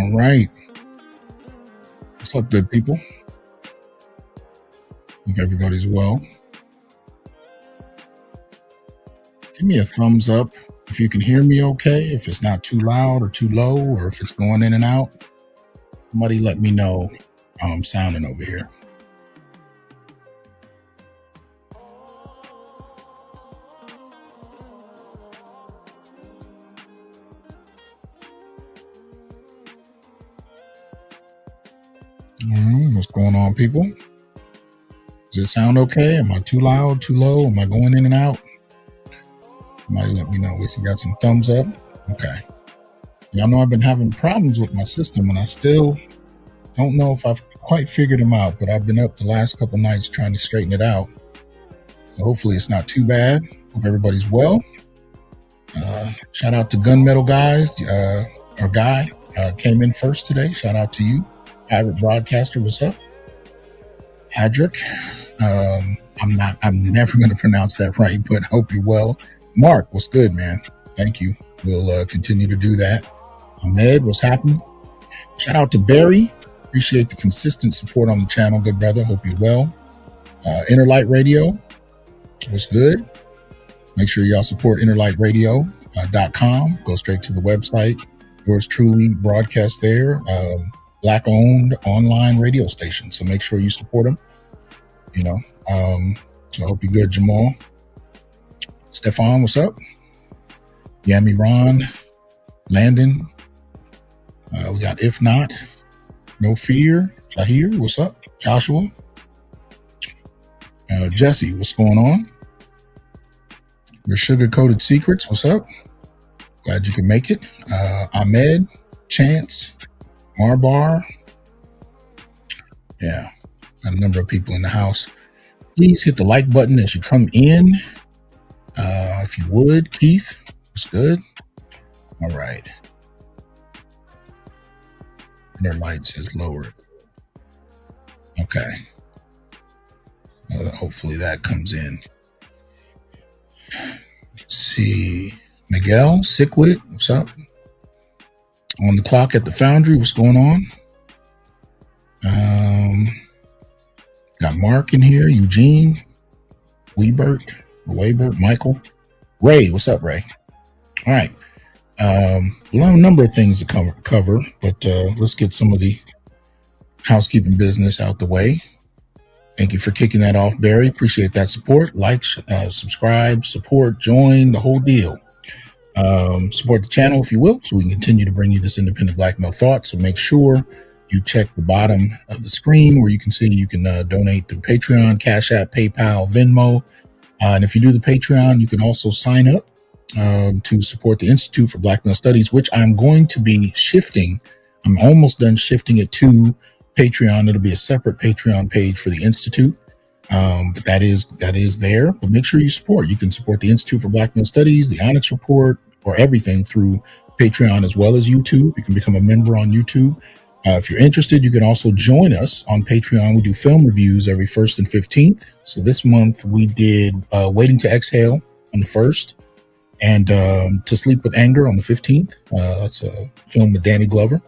All right. What's up, good people? Hope everybody's well. Give me a thumbs up if you can hear me okay, if it's not too loud or too low, or if it's going in and out. Somebody let me know how I'm sounding over here. What's going on, people? Does it sound okay? Am I too loud, too low? Am I going in and out? Somebody let me know if you got some thumbs up. Okay. Y'all know I've been having problems with my system, and I still don't know if I've quite figured them out, but I've been up the last couple nights trying to straighten it out. So hopefully it's not too bad. Hope everybody's well. Shout out to Gunmetal Guys. Our guy came in first today. Shout out to you. Pirate Broadcaster, what's up? Adric. I'm never going to pronounce that right, but hope you're well. Mark, what's good, man? Thank you. We'll continue to do that. Ahmed, what's happening? Shout out to Barry. Appreciate the consistent support on the channel. Good brother. Hope you're well. Inner Light Radio. What's good? Make sure y'all support innerlightradio.com. Go straight to the website. Yours truly broadcast there. Black-owned online radio station. So make sure you support them. You know. So I hope you're good, Jamal. Stefan, what's up? Yami Ron. Landon. We got If Not. No Fear. Tahir, what's up? Joshua. Jesse, what's going on? Your Sugar-Coated Secrets, what's up? Glad you can make it. Ahmed, Chance, Marbar. Yeah, got a number of people in the house. Please hit the like button as you come in. If you would, Keith, what's good? All right. Their lights is lowered. Okay. Hopefully that comes in. Let's see. Miguel, Sick With It, what's up? On the clock at the Foundry, what's going on? Got Mark in here, Eugene, Weibert, Michael, Ray. What's up, Ray? All right. A number of things to cover, but let's get some of the housekeeping business out the way. Thank you for kicking that off, Barry. Appreciate that support. Like, subscribe, support, join, the whole deal. Support the channel if you will, so we can continue to bring you this independent black male thought. So make sure you check the bottom of the screen where you can see you can donate through Patreon, Cash App, PayPal, Venmo. And if you do the Patreon, you can also sign up to support the Institute for Black Male Studies, which I'm going to be shifting. I'm almost done shifting it to Patreon. It'll be a separate Patreon page for the Institute. But that is there. But make sure you support. You can support the Institute for Black Male Studies, the Onyx Report, or everything through Patreon as well as YouTube. You can become a member on YouTube. If you're interested, you can also join us on Patreon. We do film reviews every 1st and 15th. So this month we did Waiting to Exhale on the 1st and To Sleep with Anger on the 15th. That's a film with Danny Glover.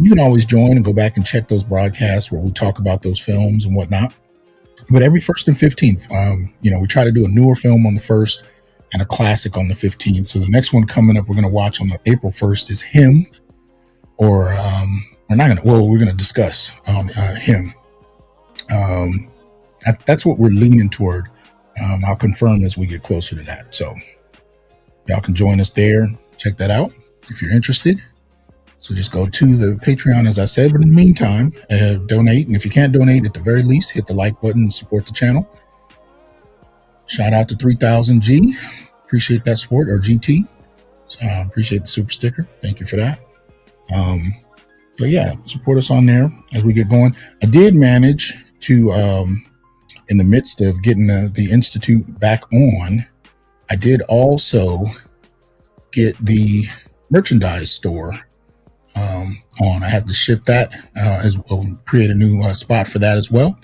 You can always join and go back and check those broadcasts where we talk about those films and whatnot. But every 1st and 15th, we try to do a newer film on the 1st and a classic on the 15th. So the next one coming up, we're going to watch on the April 1st is Him, or we're going to discuss Him. That's what we're leaning toward. I'll confirm as we get closer to that. So y'all can join us there. Check that out if you're interested. So just go to the Patreon, as I said. But in the meantime, donate. And if you can't donate, at the very least, hit the like button and support the channel. Shout out to 3000G. Appreciate that support, or GT. Appreciate the super sticker. Thank you for that. So yeah, support us on there as we get going. I did manage to, in the midst of getting the Institute back on, I did also get the merchandise store on. I have to shift that as well, create a new spot for that as well.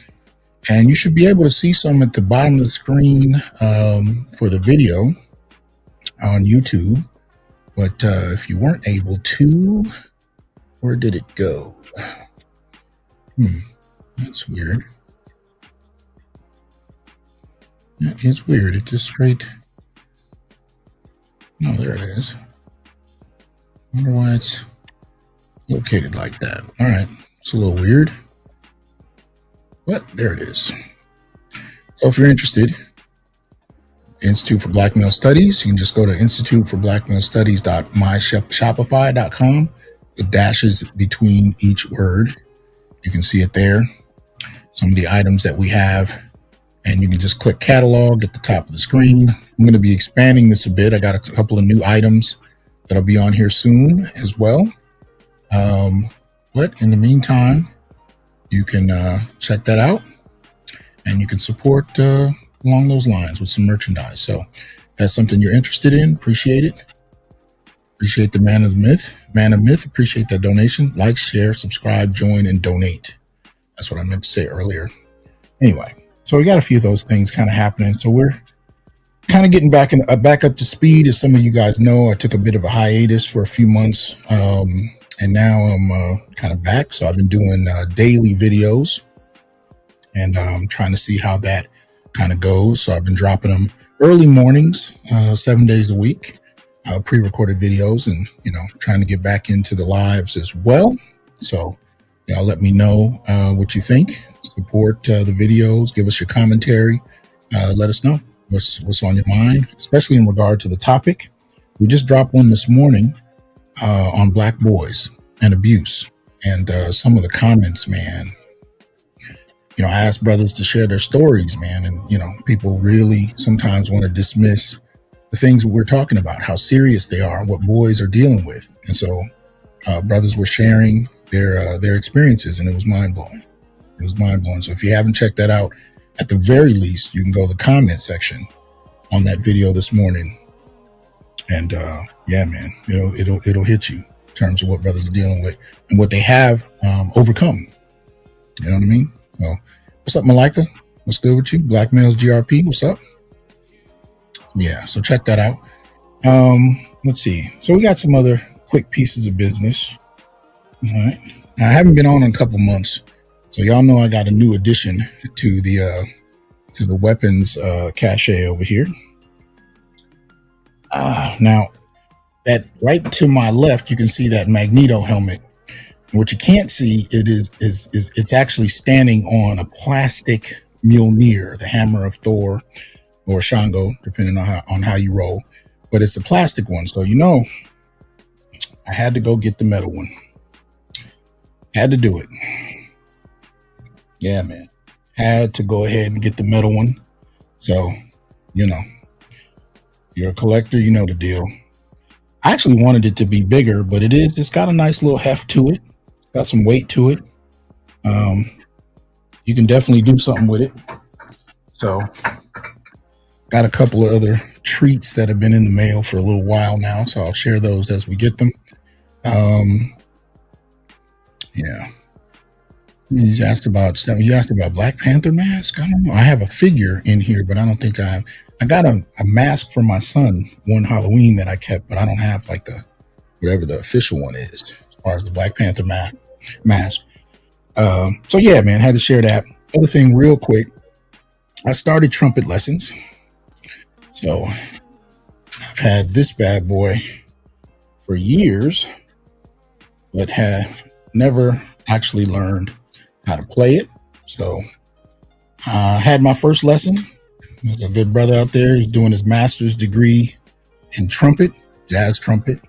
And you should be able to see some at the bottom of the screen for the video on YouTube. But if you weren't able to, where did it go? That's weird. That is weird. It just straight. No, there it is. Wonder why it's located like that. All right, it's a little weird, but there it is. So if you're interested, Institute for Black Male Studies, you can just go to instituteforblackmalestudies.myshopify.com. The dashes between each word, you can see it there. Some of the items that we have, and you can just click catalog at the top of the screen. I'm going to be expanding this a bit. I got a couple of new items that'll be on here soon as well. But in the meantime, you can check that out, and you can support along those lines with some merchandise. So if that's something you're interested in, appreciate it. Appreciate the Man of Myth. Appreciate that donation. Like, share, subscribe, join, and donate. That's what I meant to say earlier. Anyway, so we got a few of those things kind of happening. So we're kind of getting back up to speed. As some of you guys know, I took a bit of a hiatus for a few months. And now I'm kind of back. So I've been doing daily videos, and I'm trying to see how that kind of goes. So I've been dropping them early mornings, 7 days a week, pre-recorded videos, and, trying to get back into the lives as well. So let me know what you think. Support the videos. Give us your commentary. Let us know what's on your mind, especially in regard to the topic. We just dropped one this morning on Black boys and abuse, and some of the comments, man. I asked brothers to share their stories, man, and people really sometimes want to dismiss the things that we're talking about, how serious they are, and what boys are dealing with. And so brothers were sharing their experiences, and it was mind blowing. It was mind blowing. So if you haven't checked that out, at the very least, you can go to the comment section on that video this morning. And yeah, man, it'll hit you in terms of what brothers are dealing with and what they have overcome. You know what I mean? So, what's up, Malika? What's good with you? Black Males GRP, what's up? Yeah, so check that out. Let's see. So we got some other quick pieces of business. All right. Now, I haven't been on in a couple months So y'all know I got a new addition to the weapons cache over here. Now, that right to my left, you can see that Magneto helmet. What you can't see is it's actually standing on a plastic Mjolnir, the hammer of Thor or Shango, depending on how you roll. But it's a plastic one, so I had to go get the metal one. Had to do it. Yeah, man. Had to go ahead and get the metal one. So, you're a collector, you know the deal. I actually wanted it to be bigger, but it's got a nice little heft to it. Got some weight to it. You can definitely do something with it. So, got a couple of other treats that have been in the mail for a little while now, so I'll share those as we get them. Yeah. You asked about Black Panther mask. I don't know. I have a figure in here, but I don't think I got a mask for my son one Halloween that I kept, but I don't have like whatever the official one is as far as the Black Panther mask. So yeah, man, had to share that. Other thing real quick, I started trumpet lessons. So I've had this bad boy for years, but have never actually learned how to play it. So I had my first lesson. There's a good brother out there. He's doing his master's degree in trumpet, jazz trumpet.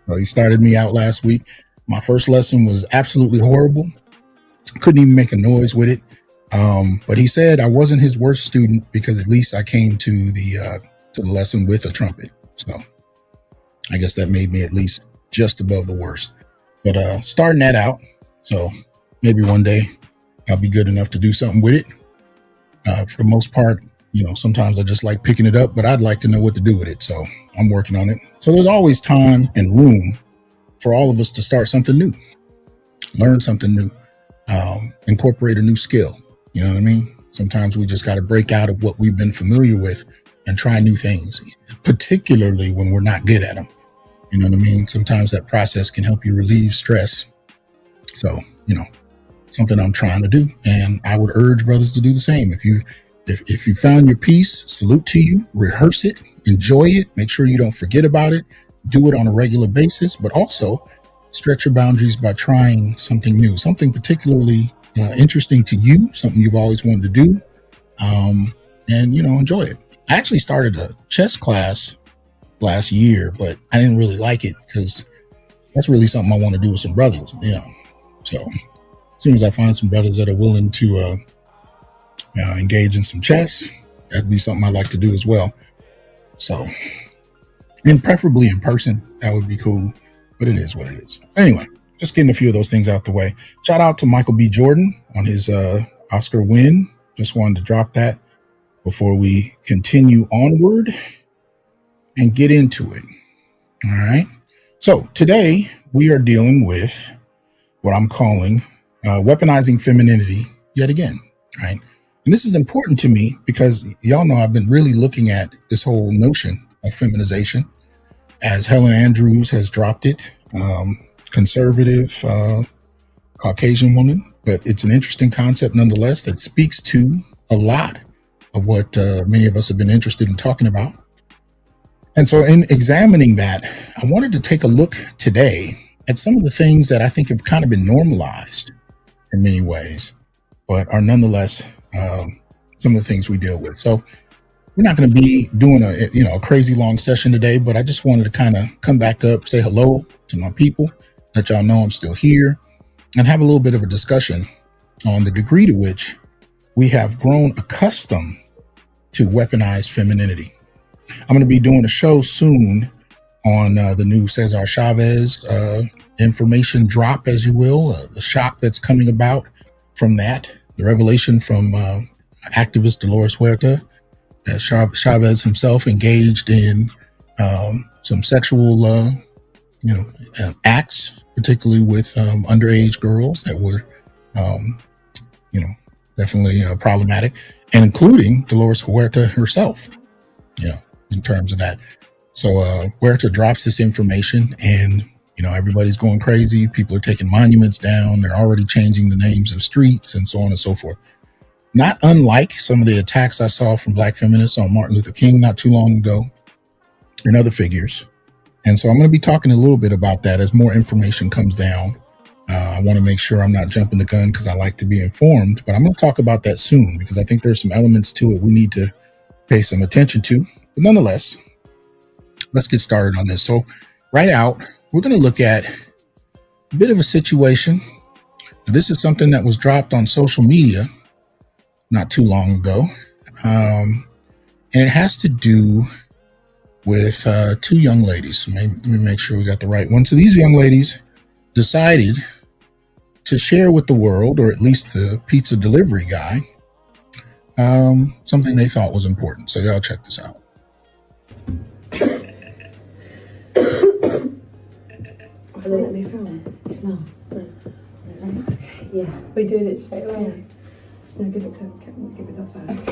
He started me out last week. My first lesson was absolutely horrible. Couldn't even make a noise with it. But he said I wasn't his worst student because at least I came to the lesson with a trumpet. So I guess that made me at least just above the worst. But starting that out, so maybe one day I'll be good enough to do something with it. For the most part, sometimes I just like picking it up, but I'd like to know what to do with it. So I'm working on it. So there's always time and room for all of us to start something new, learn something new, incorporate a new skill. You know what I mean? Sometimes we just got to break out of what we've been familiar with and try new things, particularly when we're not good at them. You know what I mean? Sometimes that process can help you relieve stress. So, something I'm trying to do, and I would urge brothers to do the same. If you found your piece, salute to you, rehearse it, enjoy it, make sure you don't forget about it, do it on a regular basis, but also stretch your boundaries by trying something new, something particularly interesting to you, something you've always wanted to do, and enjoy it. I actually started a chess class last year, but I didn't really like it because that's really something I want to do with some brothers. So as soon as I find some brothers that are willing to engage in some chess, that'd be something I'd like to do as well. So, and preferably in person, that would be cool, but it is what it is. Anyway, just getting a few of those things out the way. Shout out to Michael B. Jordan on his Oscar win. Just wanted to drop that before we continue onward and get into it. All right. So today we are dealing with what I'm calling weaponizing femininity yet again. Right. And this is important to me because y'all know I've been really looking at this whole notion of feminization as Helen Andrews has dropped it. Conservative Caucasian woman, but it's an interesting concept nonetheless that speaks to a lot of what many of us have been interested in talking about. And so in examining that, I wanted to take a look today at some of the things that I think have kind of been normalized in many ways, but are nonetheless some of the things we deal with. So we're not going to be doing a crazy long session today, but I just wanted to kind of come back up, say hello to my people, let y'all know I'm still here, and have a little bit of a discussion on the degree to which we have grown accustomed to weaponized femininity. I'm going to be doing a show soon on the new Cesar Chavez information drop, as you will, the shock that's coming about from that, the revelation from activist Dolores Huerta that Chavez himself engaged in some sexual acts, particularly with underage girls that were definitely problematic, and including Dolores Huerta herself, in terms of that. So Huerta drops this information, and Everybody's going crazy. People are taking monuments down. They're already changing the names of streets and so on and so forth. Not unlike some of the attacks I saw from Black feminists on Martin Luther King not too long ago and other figures. And so I'm going to be talking a little bit about that as more information comes down. I want to make sure I'm not jumping the gun because I like to be informed, but I'm going to talk about that soon because I think there's some elements to it we need to pay some attention to. But nonetheless, let's get started on this. So right out, we're going to look at a bit of a situation. This is something that was dropped on social media not too long ago. And it has to do with two young ladies. So let me make sure we got the right one. So these young ladies decided to share with the world, or at least the pizza delivery guy, something they thought was important. So y'all check this out. So let me film it. It's not. Okay. Yeah. We're doing it straight away. No, give it to us first.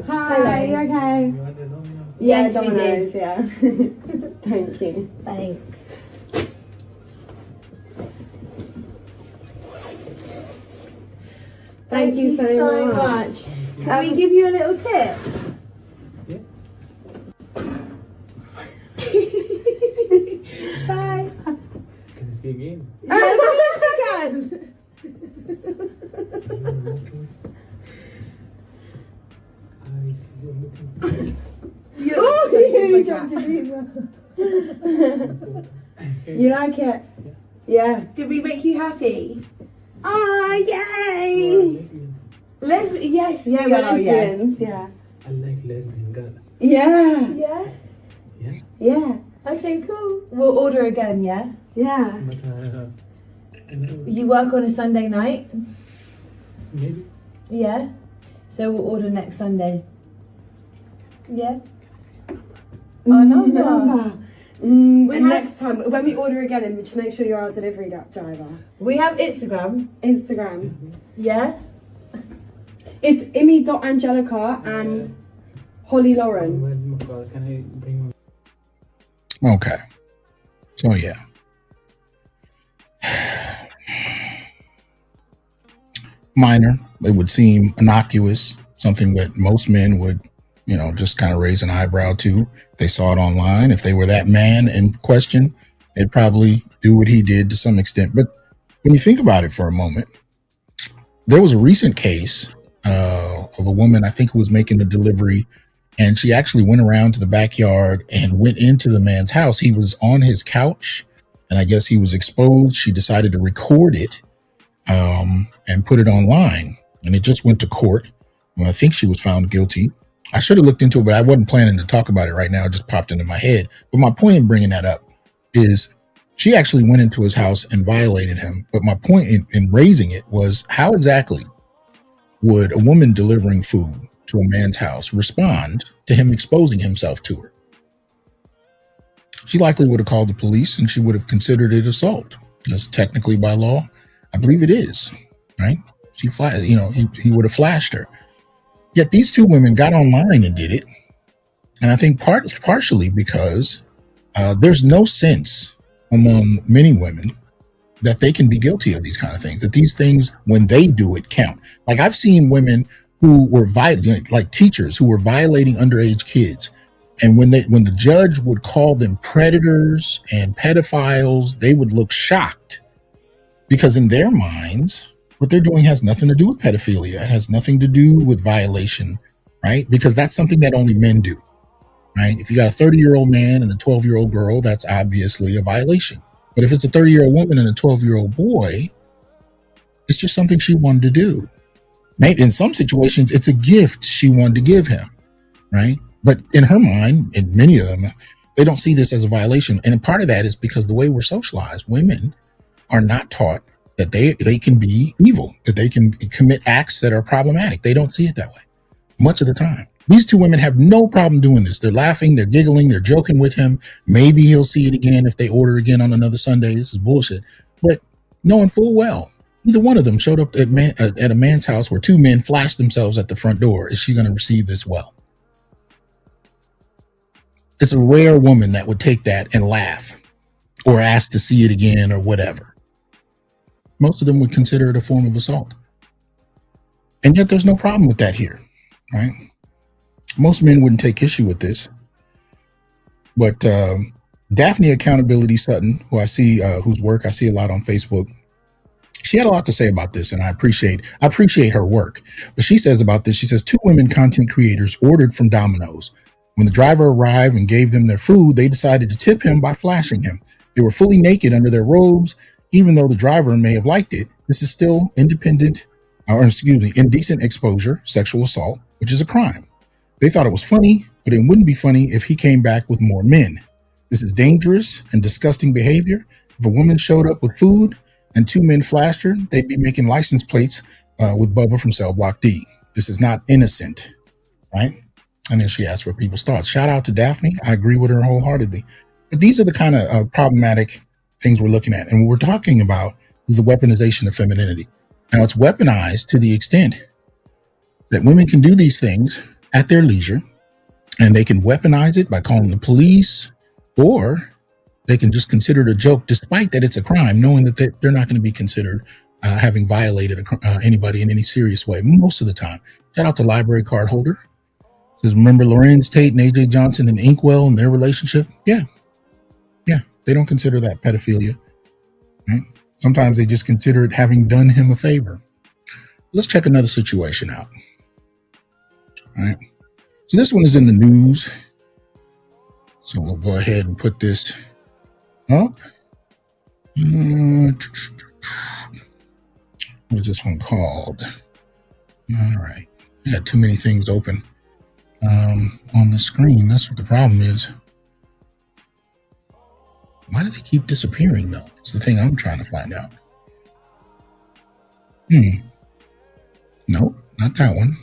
Hi, you okay? Yes, we Domino's, did. yeah. Thank you. Thanks. Thank you so much. Can we give you a little tip? Yeah. Bye. Can I see again? Yes, you can. I see you're looking. You jumped your You like it? Yeah. Did we make you happy? Oh, yay! Lesbians. Yes, Yeah, we we're are, yeah. lesbians, yeah. I like lesbian girls. Yeah. Yeah? Yeah. Yeah. Okay, cool. We'll order again, yeah? Yeah. But I know You work on a Sunday night? maybe. Yeah. So we'll order next Sunday. Yeah. Our number. And have- next time, when we order again, and just make sure you're our delivery driver. We have Instagram. Instagram. Yeah. It's imi.angelica and Holly Lauren. Can I bring Okay. So yeah. Minor. It would seem innocuous, something that most men would, just kind of raise an eyebrow to. They saw it online. If they were that man in question, they'd probably do what he did to some extent. But when you think about it for a moment, there was a recent case of a woman, I think, who was making the delivery, and she actually went around to the backyard and went into the man's house. He was on his couch, and I guess he was exposed. She decided to record it and put it online, and it just went to court. Well, I think she was found guilty. I should have looked into it, but I wasn't planning to talk about it right now. It just popped into my head. But my point in bringing that up is she actually went into his house and violated him. But my point in raising it was, how exactly would a woman delivering food to a man's house respond to him exposing himself to her? She likely would have called the police, and she would have considered it assault, because technically by law, I believe it is, right? He would have flashed her. Yet these two women got online and did it. And I think partially because there's no sense among many women that they can be guilty of these kind of things, that these things, when they do it, count. Like, I've seen women who were like teachers who were violating underage kids. And when the judge would call them predators and pedophiles, they would look shocked, because in their minds, what they're doing has nothing to do with pedophilia. It has nothing to do with violation, right? Because that's something that only men do, right? If you got a 30-year-old man and a 12-year-old girl, that's obviously a violation. But if it's a 30-year-old woman and a 12-year-old boy, it's just something she wanted to do. Maybe in some situations, it's a gift she wanted to give him, right? But in her mind, in many of them, they don't see this as a violation. And part of that is because the way we're socialized, women are not taught that they can be evil, that they can commit acts that are problematic. They don't see it that way much of the time. These two women have no problem doing this. They're laughing, they're giggling, they're joking with him. Maybe he'll see it again if they order again on another Sunday. This is bullshit. But knowing full well, either one of them showed up at a man's house where two men flashed themselves at the front door. Is she going to receive this well? It's a rare woman that would take that and laugh or ask to see it again or whatever. Most of them would consider it a form of assault. And yet there's no problem with that here, right? Most men wouldn't take issue with this. But Daphne Accountability Sutton, who I see, whose work I see a lot on Facebook, she had a lot to say about this, and I appreciate her work. But she says about this, she says, 2 women content creators ordered from Domino's. When the driver arrived and gave them their food, they decided to tip him by flashing him. They were fully naked under their robes. Even though the driver may have liked it, this is still indecent exposure, sexual assault, which is a crime. They thought it was funny, but it wouldn't be funny if he came back with more men. This is dangerous and disgusting behavior. If a woman showed up with food and 2 men flashed her, they'd be making license plates with Bubba from Cell Block D. This is not innocent, right? And then she asked for people's thoughts. Shout out to Daphne. I agree with her wholeheartedly. But these are the kind of problematic things we're looking at. And what we're talking about is the weaponization of femininity. Now, it's weaponized to the extent that women can do these things at their leisure, and they can weaponize it by calling the police, or they can just consider it a joke, despite that it's a crime, knowing that they're not going to be considered having violated anybody in any serious way most of the time. Shout out to Library Card Holder. Says, remember Lorenz Tate and AJ Johnson and Inkwell and their relationship? Yeah. They don't consider that pedophilia. Right? Sometimes they just consider it having done him a favor. Let's check another situation out. All right. So this one is in the news. So we'll go ahead and put this up. What is this one called? All right. I got too many things open on the screen. That's what the problem is. Why do they keep disappearing, though? It's the thing I'm trying to find out. Nope, not that one.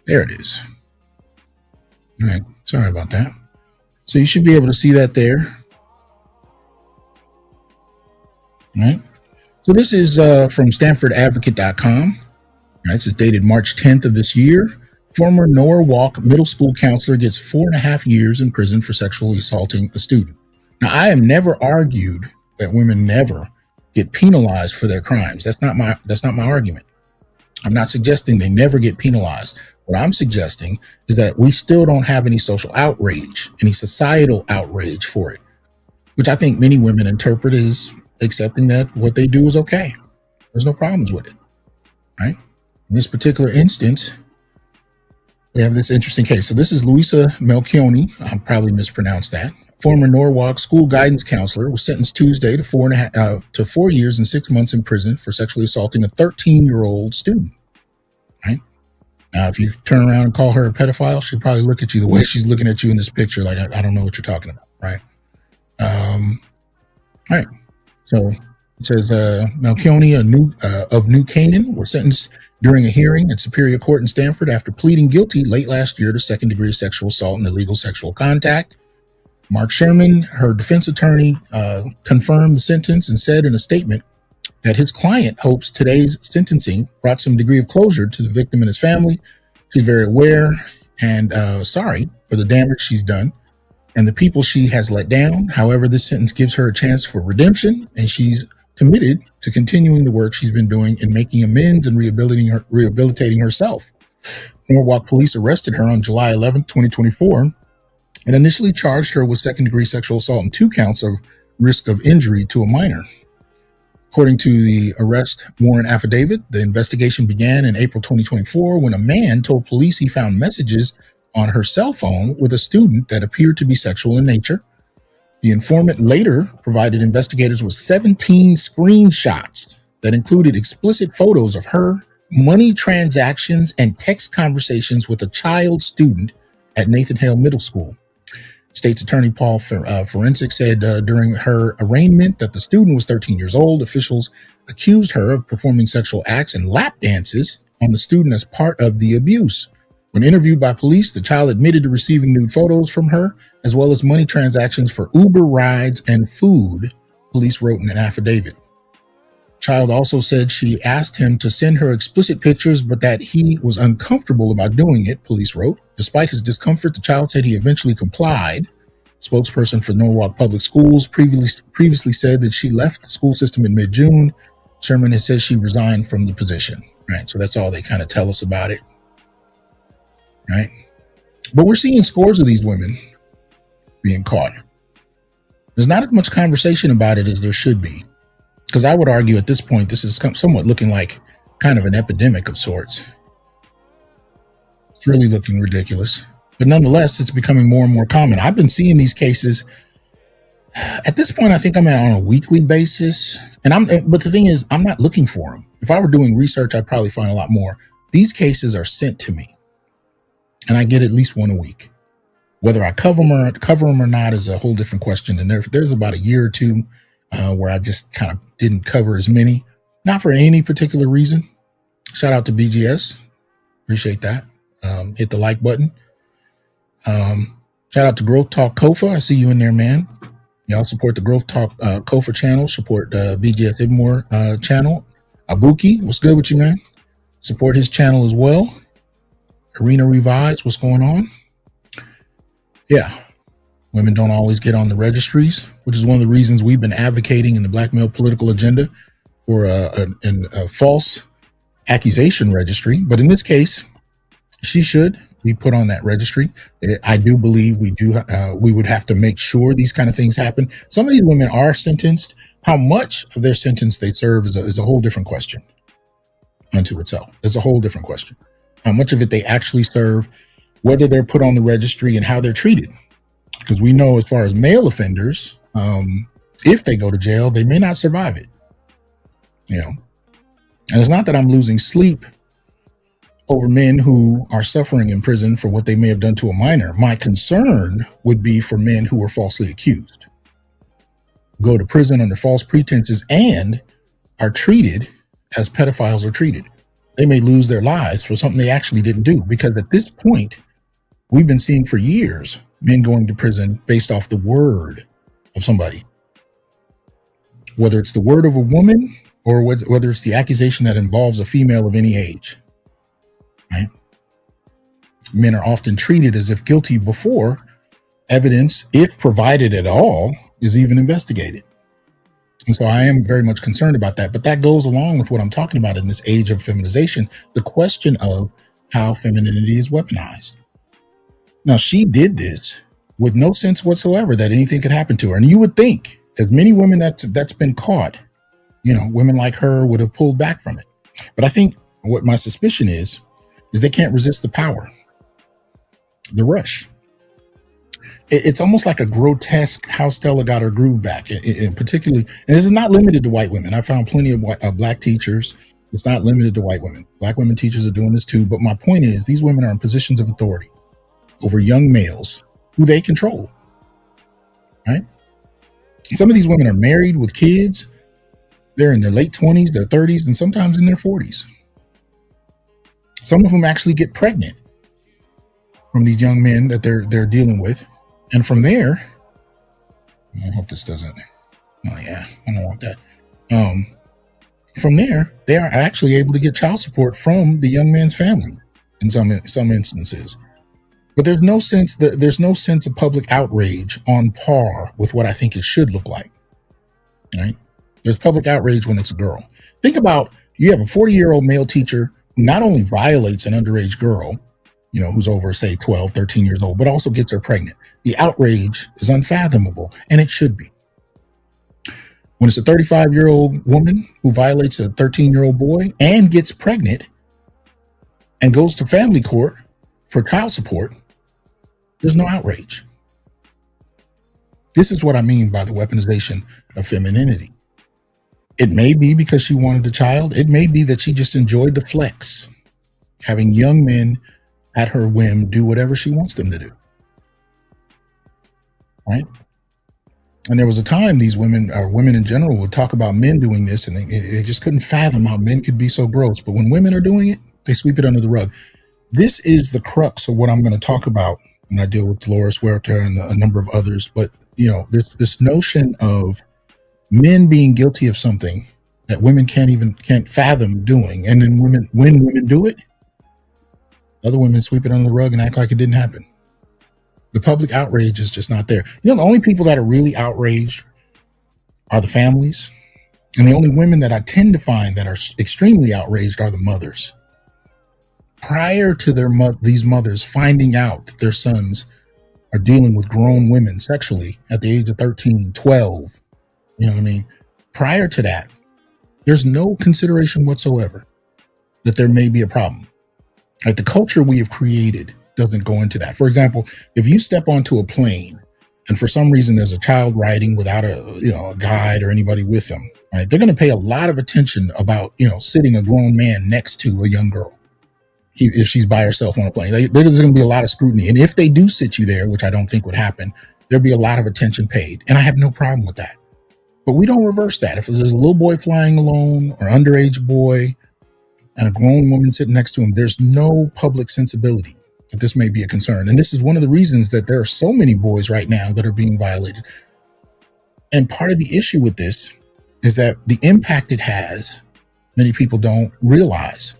There it is. All right, sorry about that. So you should be able to see that there. All right. So this is from StanfordAdvocate.com. All right, this is dated March 10th of this year. Former Norwalk middle school counselor gets 4.5 years in prison for sexually assaulting a student. Now, I have never argued that women never get penalized for their crimes. That's not my argument. I'm not suggesting they never get penalized. What I'm suggesting is that we still don't have any social outrage, any societal outrage for it, which I think many women interpret as accepting that what they do is okay. There's no problems with it, right? In this particular instance, we have this interesting case. So this is Luisa Melchioni. I probably mispronounced that. Former Norwalk school guidance counselor was sentenced Tuesday to 4 years and 6 months in prison for sexually assaulting a 13-year-old student. Right? Now, if you turn around and call her a pedophile, she'll probably look at you the way she's looking at you in this picture, like I don't know what you're talking about, right? All right. So it says Melchioni of New Canaan were sentenced during a hearing at Superior Court in Stanford after pleading guilty late last year to second-degree sexual assault and illegal sexual contact. Mark Sherman, her defense attorney, confirmed the sentence and said in a statement that his client hopes today's sentencing brought some degree of closure to the victim and his family. She's very aware and sorry for the damage she's done and the people she has let down. However, this sentence gives her a chance for redemption, and she's committed to continuing the work she's been doing in making amends and rehabilitating herself. Norwalk police arrested her on July 11th, 2024, and initially charged her with second-degree sexual assault and 2 counts of risk of injury to a minor. According to the arrest warrant affidavit, the investigation began in April 2024 when a man told police he found messages on her cell phone with a student that appeared to be sexual in nature. The informant later provided investigators with 17 screenshots that included explicit photos of her, money transactions, and text conversations with a child student at Nathan Hale Middle School. State's Attorney Paul Forensic said during her arraignment that the student was 13 years old. Officials accused her of performing sexual acts and lap dances on the student as part of the abuse. When interviewed by police, the child admitted to receiving nude photos from her, as well as money transactions for Uber rides and food, police wrote in an affidavit. Child also said she asked him to send her explicit pictures, but that he was uncomfortable about doing it, police wrote. Despite his discomfort, the child said he eventually complied. Spokesperson for Norwalk Public Schools previously said that she left the school system in mid-June. Sherman has said she resigned from the position. Right, so that's all they kind of tell us about it. Right, but we're seeing scores of these women being caught. There's not as much conversation about it as there should be. Because I would argue at this point, this is somewhat looking like kind of an epidemic of sorts. It's really looking ridiculous. But nonetheless, it's becoming more and more common. I've been seeing these cases. At this point, I think I'm on a weekly basis. But the thing is, I'm not looking for them. If I were doing research, I'd probably find a lot more. These cases are sent to me. And I get at least one a week. Whether I cover them or not is a whole different question. And there's about a year or two where I just kind of didn't cover as many, not for any particular reason. Shout out to BGS. Appreciate that. Hit the like button. Shout out to Growth Talk Kofa. I see you in there, man. Y'all support the Growth Talk Kofa channel. Support the BGS Ibmore channel. Abuki, what's good with you, man? Support his channel as well. Arena Revise, what's going on? Yeah. Women don't always get on the registries, which is one of the reasons we've been advocating in the Black male political agenda for a false accusation registry. But in this case, she should be put on that registry. I do believe we would have to make sure these kind of things happen. Some of these women are sentenced. How much of their sentence they serve is a whole different question unto itself. It's a whole different question. How much of it they actually serve, whether they're put on the registry, and how they're treated. Because we know as far as male offenders, if they go to jail, they may not survive it. And it's not that I'm losing sleep over men who are suffering in prison for what they may have done to a minor. My concern would be for men who are falsely accused, go to prison under false pretenses, and are treated as pedophiles are treated. They may lose their lives for something they actually didn't do. Because at this point, we've been seeing for years men going to prison based off the word of somebody. Whether it's the word of a woman or whether it's the accusation that involves a female of any age. Right? Men are often treated as if guilty before evidence, if provided at all, is even investigated. And so I am very much concerned about that. But that goes along with what I'm talking about in this age of feminization, the question of how femininity is weaponized. Now, she did this with no sense whatsoever that anything could happen to her. And you would think, as many women that's been caught, women like her would have pulled back from it. But I think what my suspicion is they can't resist the power, the rush. It's almost like a grotesque how Stella got her groove back, and particularly, and this is not limited to white women. I found plenty of black teachers. It's not limited to white women. Black women teachers are doing this too. But my point is, these women are in positions of authority over young males who they control, right? Some of these women are married with kids. They're in their late 20s, their 30s, and sometimes in their 40s. Some of them actually get pregnant from these young men that they're dealing with. And from there, I hope this doesn't, oh yeah, I don't want that. From there, they are actually able to get child support from the young man's family in some instances. But there's no sense of public outrage on par with what I think it should look like, right? There's public outrage when it's a girl. Think about, you have a 40-year-old male teacher who not only violates an underage girl, who's over, say, 12, 13 years old, but also gets her pregnant. The outrage is unfathomable, and it should be. When it's a 35-year-old woman who violates a 13-year-old boy and gets pregnant and goes to family court for child support, there's no outrage. This is what I mean by the weaponization of femininity. It may be because she wanted a child. It may be that she just enjoyed the flex, having young men at her whim do whatever she wants them to do. Right? And there was a time these women, or women in general, would talk about men doing this, and they just couldn't fathom how men could be so gross. But when women are doing it, they sweep it under the rug. This is the crux of what I'm going to talk about when I deal with Dolores Huerta and a number of others. But, this notion of men being guilty of something that women can't fathom doing. And then when women do it, other women sweep it under the rug and act like it didn't happen. The public outrage is just not there. The only people that are really outraged are the families. And the only women that I tend to find that are extremely outraged are the mothers. Prior to these mothers finding out that their sons are dealing with grown women sexually at the age of 13, 12, you know what I mean? Prior to that, there's no consideration whatsoever that there may be a problem. Like, the culture we have created doesn't go into that. For example, if you step onto a plane and for some reason there's a child riding without a guide or anybody with them, right? They're going to pay a lot of attention about, sitting a grown man next to a young girl. If she's by herself on a plane, there's going to be a lot of scrutiny. And if they do sit you there, which I don't think would happen, there'll be a lot of attention paid. And I have no problem with that. But we don't reverse that. If there's a little boy flying alone or underage boy and a grown woman sitting next to him, there's no public sensibility that this may be a concern. And this is one of the reasons that there are so many boys right now that are being violated. And part of the issue with this is that the impact it has, many people don't realize.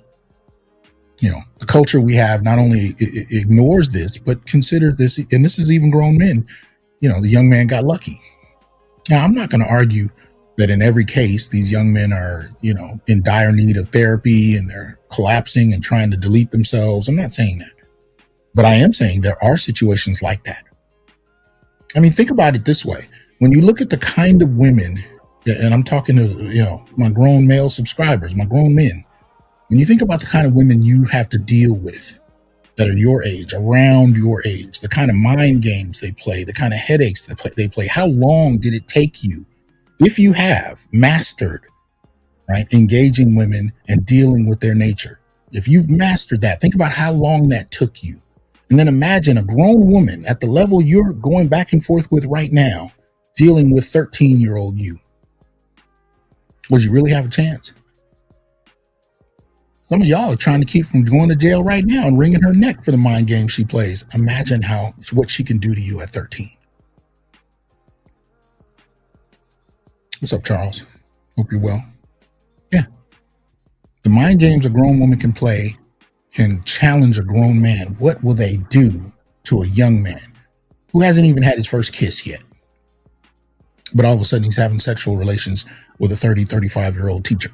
The culture we have not only ignores this, but considers this, and this is even grown men, the young man got lucky. Now, I'm not going to argue that in every case, these young men are, in dire need of therapy and they're collapsing and trying to delete themselves. I'm not saying that. But I am saying there are situations like that. I mean, think about it this way. When you look at the kind of women, and I'm talking to, my grown male subscribers, my grown men, when you think about the kind of women you have to deal with that are your age, around your age, the kind of mind games they play, the kind of headaches they play, how long did it take you, if you have mastered, right, engaging women and dealing with their nature? If you've mastered that, think about how long that took you. And then imagine a grown woman at the level you're going back and forth with right now, dealing with 13-year-old you. Would you really have a chance? Some of y'all are trying to keep from going to jail right now and wringing her neck for the mind game she plays. Imagine what she can do to you at 13. What's up, Charles? Hope you're well. Yeah. The mind games a grown woman can play can challenge a grown man. What will they do to a young man who hasn't even had his first kiss yet? But all of a sudden he's having sexual relations with a 30, 35-year-old teacher.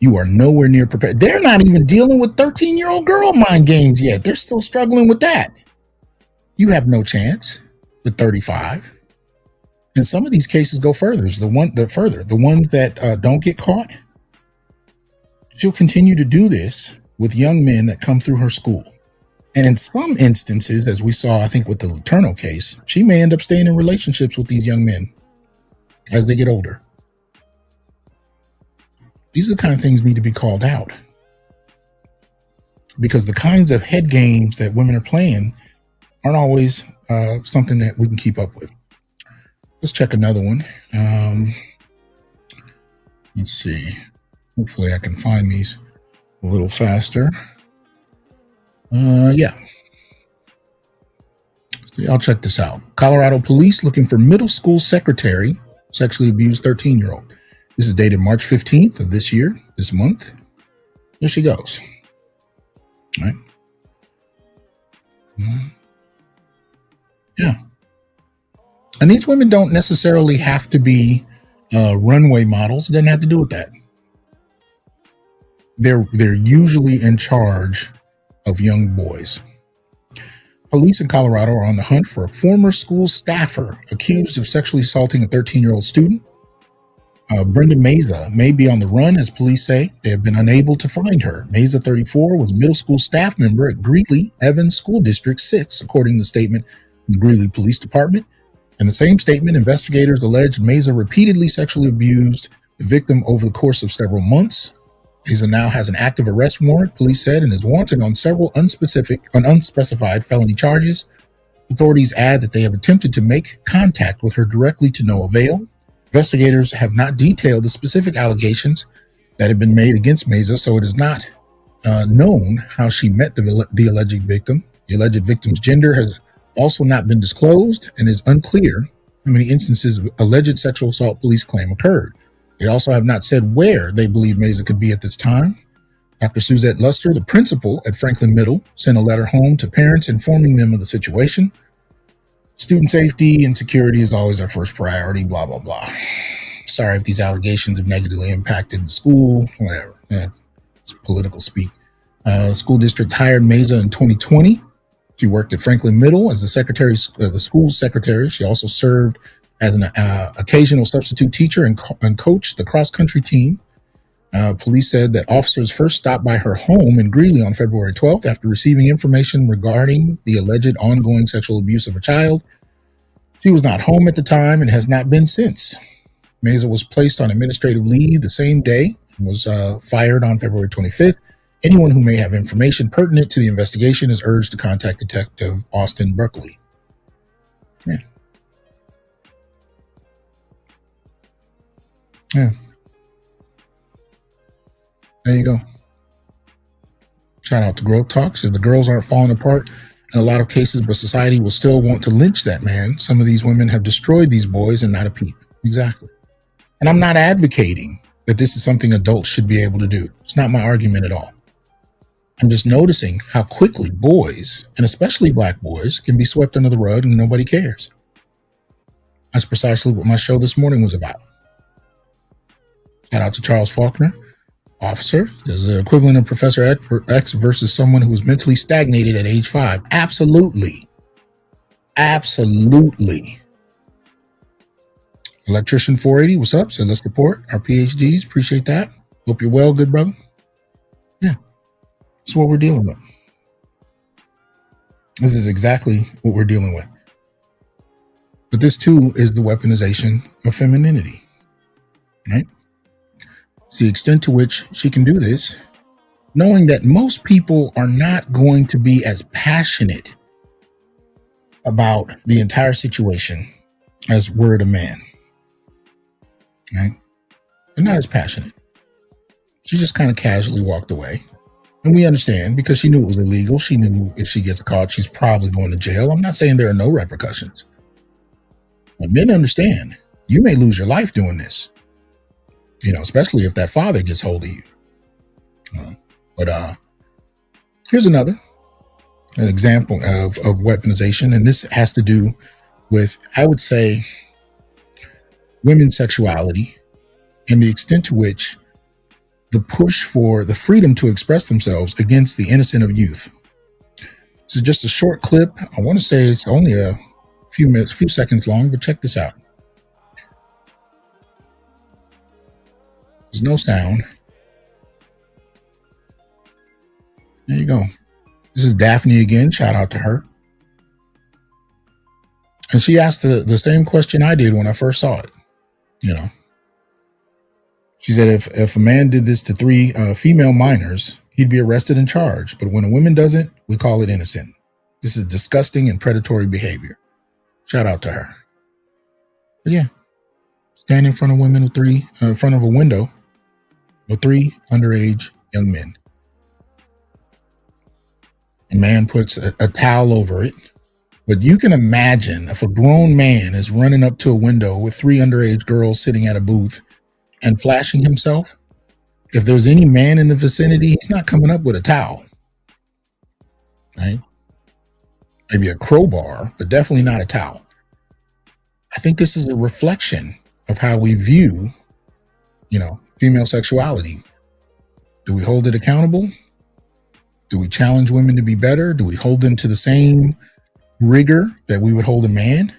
You are nowhere near prepared. They're not even dealing with 13-year-old girl mind games yet. They're still struggling with that. You have no chance with 35. And some of these cases go further. The ones that don't get caught, she'll continue to do this with young men that come through her school. And in some instances, as we saw, I think with the Letourneau case, she may end up staying in relationships with these young men as they get older. These are the kind of things need to be called out, because the kinds of head games that women are playing aren't always something that we can keep up with. Let's check another one. Let's see. Hopefully I can find these a little faster. Yeah. I'll check this out. Colorado police looking for middle school secretary, sexually abused 13-year-old. This is dated March 15th of this month. There she goes. All right. Yeah. And these women don't necessarily have to be runway models. It doesn't have to do with that. They're usually in charge of young boys. Police in Colorado are on the hunt for a former school staffer accused of sexually assaulting a 13-year-old student. Brenda Meza may be on the run, as police say. They have been unable to find her. Meza, 34, was a middle school staff member at Greeley Evans School District 6, according to the statement from the Greeley Police Department. In the same statement, investigators alleged Meza repeatedly sexually abused the victim over the course of several months. Meza now has an active arrest warrant, police said, and is wanted on several unspecified felony charges. Authorities add that they have attempted to make contact with her directly to no avail. Investigators have not detailed the specific allegations that have been made against Meza, so it is not known how she met the alleged victim. The alleged victim's gender has also not been disclosed, and is unclear how many instances of alleged sexual assault police claim occurred. They also have not said where they believe Mesa could be at this time. Dr. Suzette Luster, the principal at Franklin Middle, sent a letter home to parents informing them of the situation. Student safety and security is always our first priority, blah, blah, blah. Sorry if these allegations have negatively impacted the school, whatever. It's political speak. School district hired Mesa in 2020. She worked at Franklin Middle as the school's secretary. She also served as an occasional substitute teacher and coached the cross-country team. Police said that officers first stopped by her home in Greeley on February 12th after receiving information regarding the alleged ongoing sexual abuse of a child. She was not home at the time and has not been since. Mesa was placed on administrative leave the same day and was fired on February 25th. Anyone who may have information pertinent to the investigation is urged to contact Detective Austin Berkeley. Yeah. There you go. Shout out to Growth Talk. Said the girls aren't falling apart in a lot of cases, but society will still want to lynch that man. Some of these women have destroyed these boys and not a peep. Exactly. And I'm not advocating that this is something adults should be able to do. It's not my argument at all. I'm just noticing how quickly boys, and especially black boys, can be swept under the rug and nobody cares. That's precisely what my show this morning was about. Shout out to Charles Faulkner. Officer is the equivalent of Professor X versus someone who was mentally stagnated at age 5. Absolutely. Absolutely. Electrician 480, what's up? Said let's support our PhDs. Appreciate that. Hope you're well, good brother. Yeah. That's what we're dealing with. This is exactly what we're dealing with. But this too is the weaponization of femininity, right? It's the extent to which she can do this, knowing that most people are not going to be as passionate about the entire situation as were it a man. Right? They're not as passionate. She just kind of casually walked away. And we understand because she knew it was illegal. She knew if she gets caught, she's probably going to jail. I'm not saying there are no repercussions. But men understand you may lose your life doing this. You know, especially if that father gets hold of you. But here's an example of weaponization. And this has to do with, I would say, women's sexuality and the extent to which the push for the freedom to express themselves against the innocent of youth. This is just a short clip. I want to say it's only a few seconds long, but check this out. There's no sound. There you go. This is Daphne again. Shout out to her. And she asked the same question I did when I first saw it. You know, she said if a man did this to 3 female minors, he'd be arrested and charged. But when a woman does it, we call it innocent. This is disgusting and predatory behavior. Shout out to her. But yeah, stand in front of women with in front of a window with 3 underage young men. A man puts a towel over it. But you can imagine if a grown man is running up to a window with 3 underage girls sitting at a booth and flashing himself. If there's any man in the vicinity, he's not coming up with a towel. Right? Maybe a crowbar, but definitely not a towel. I think this is a reflection of how we view, female sexuality. Do we hold it accountable? Do we challenge women to be better? Do we hold them to the same rigor that we would hold a man?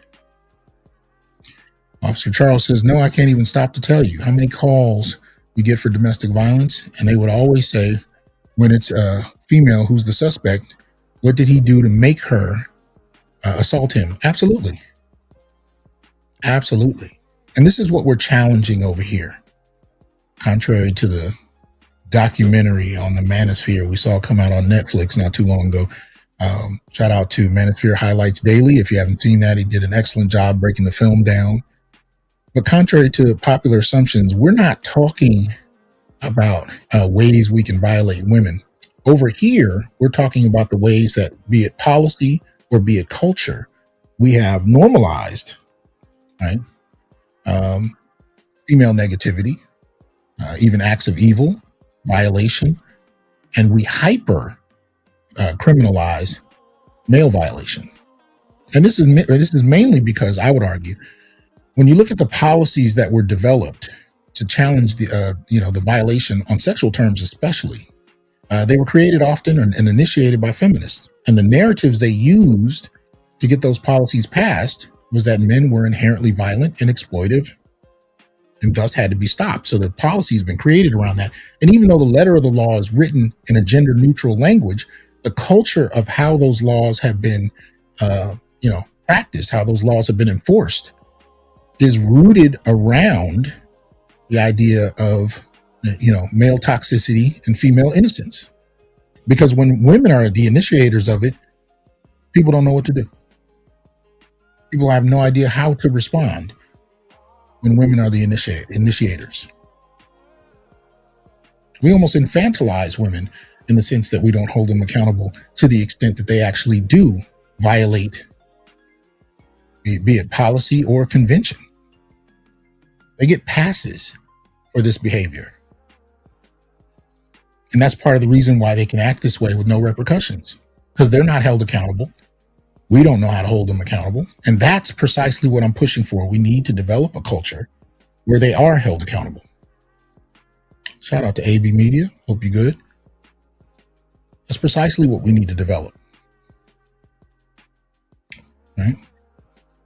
Officer Charles says, no, I can't even stop to tell you how many calls we get for domestic violence. And they would always say, when it's a female who's the suspect, what did he do to make her assault him? Absolutely. Absolutely. And this is what we're challenging over here. Contrary to the documentary on the manosphere we saw come out on Netflix not too long ago. Shout out to Manosphere Highlights Daily. If you haven't seen that, he did an excellent job breaking the film down. But contrary to popular assumptions, we're not talking about ways we can violate women. Over here, we're talking about the ways that, be it policy or be it culture, we have normalized, right? Female negativity. even acts of evil, violation, and we hyper criminalize male violation. And this is mainly because, I would argue, when you look at the policies that were developed to challenge the violation on sexual terms, especially, they were created often and initiated by feminists. And the narratives they used to get those policies passed was that men were inherently violent and exploitive and thus had to be stopped. So the policy has been created around that. And even though the letter of the law is written in a gender neutral language, the culture of how those laws have been, practiced, how those laws have been enforced, is rooted around the idea of, male toxicity and female innocence. Because when women are the initiators of it, people don't know what to do. People have no idea how to respond when women are the initiators. We almost infantilize women in the sense that we don't hold them accountable to the extent that they actually do violate, be it policy or convention. They get passes for this behavior. And that's part of the reason why they can act this way with no repercussions, because they're not held accountable. We don't know how to hold them accountable. And that's precisely what I'm pushing for. We need to develop a culture where they are held accountable. Shout out to AB Media. Hope you're good. That's precisely what we need to develop. Right?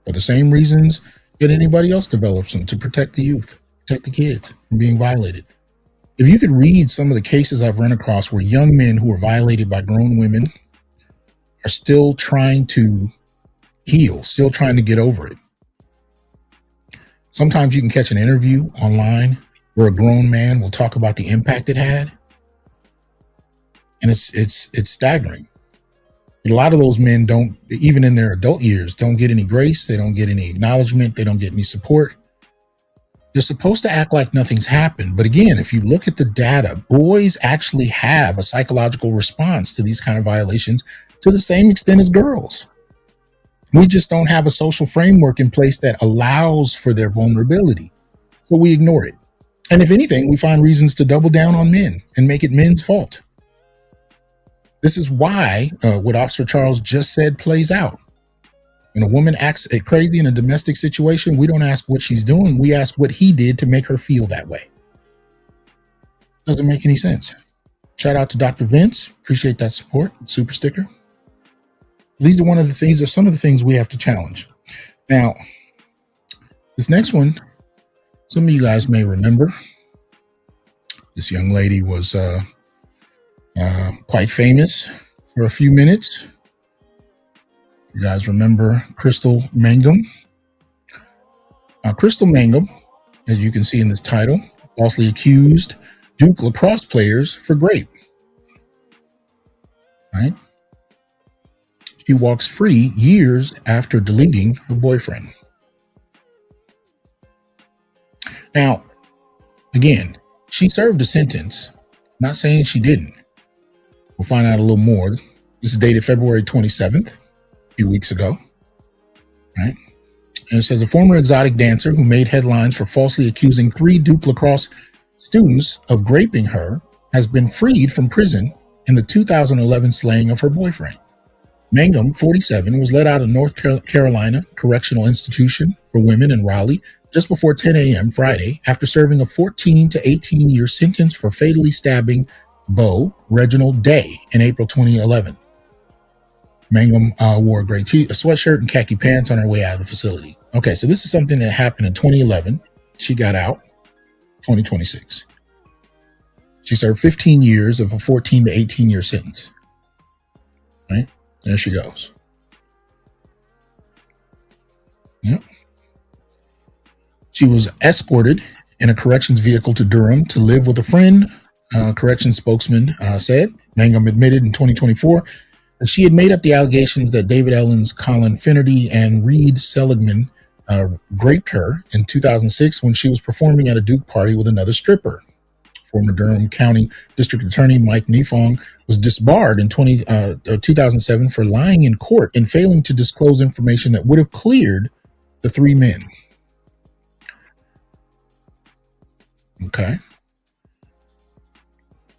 For the same reasons that anybody else develops them, to protect the youth, protect the kids from being violated. If you could read some of the cases I've run across where young men who are violated by grown women are still trying to heal, still trying to get over it. Sometimes you can catch an interview online where a grown man will talk about the impact it had. And it's staggering. But a lot of those men don't, even in their adult years, don't get any grace. They don't get any acknowledgement. They don't get any support. They're supposed to act like nothing's happened. But again, if you look at the data, boys actually have a psychological response to these kind of violations to the same extent as girls. We just don't have a social framework in place that allows for their vulnerability. So we ignore it. And if anything, we find reasons to double down on men and make it men's fault. This is why what Officer Charles just said plays out. When a woman acts crazy in a domestic situation, we don't ask what she's doing. We ask what he did to make her feel that way. Doesn't make any sense. Shout out to Dr. Vince. Appreciate that support. Super sticker. These are some of the things we have to challenge. Now, this next one, some of you guys may remember. This young lady was quite famous for a few minutes. You guys remember Crystal Mangum? Crystal Mangum, as you can see in this title, falsely accused Duke lacrosse players for rape. Right? She walks free years after deleting her boyfriend. Now, again, she served a sentence. Not saying she didn't. We'll find out a little more. This is dated February 27th. A few weeks ago, right? And it says a former exotic dancer who made headlines for falsely accusing 3 Duke lacrosse students of graping her has been freed from prison in the 2011 slaying of her boyfriend. Mangum, 47, was let out of North Carolina Correctional Institution for Women in Raleigh just before 10 a.m. Friday after serving a 14 to 18-year sentence for fatally stabbing Beau Reginald Day in April 2011. Mangum wore a gray a sweatshirt and khaki pants on her way out of the facility. Okay, so this is something that happened in 2011. She got out 2026. She served 15 years of a 14 to 18-year sentence. Right? There she goes. Yep. She was escorted in a corrections vehicle to Durham to live with a friend, corrections spokesman said. Mangum admitted in 2024 that she had made up the allegations that David Ellens, Colin Finnerty, and Reed Seligman raped her in 2006 when she was performing at a Duke party with another stripper. Former Durham County District Attorney Mike Nefong was disbarred in 2007 for lying in court and failing to disclose information that would have cleared the 3 men. Okay.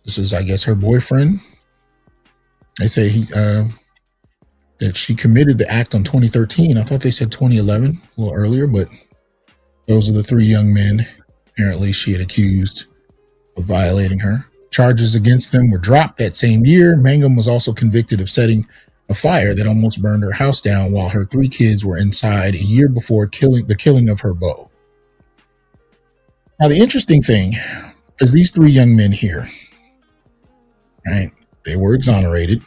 This is, I guess, her boyfriend. They say that she committed the act on 2013. I thought they said 2011, a little earlier, but those are the three young men apparently she had accused of violating her. Charges against them were dropped that same year. Mangum was also convicted of setting a fire that almost burned her house down while her three kids were inside a year before the killing of her beau. Now, the interesting thing is these three young men here, right? They were exonerated.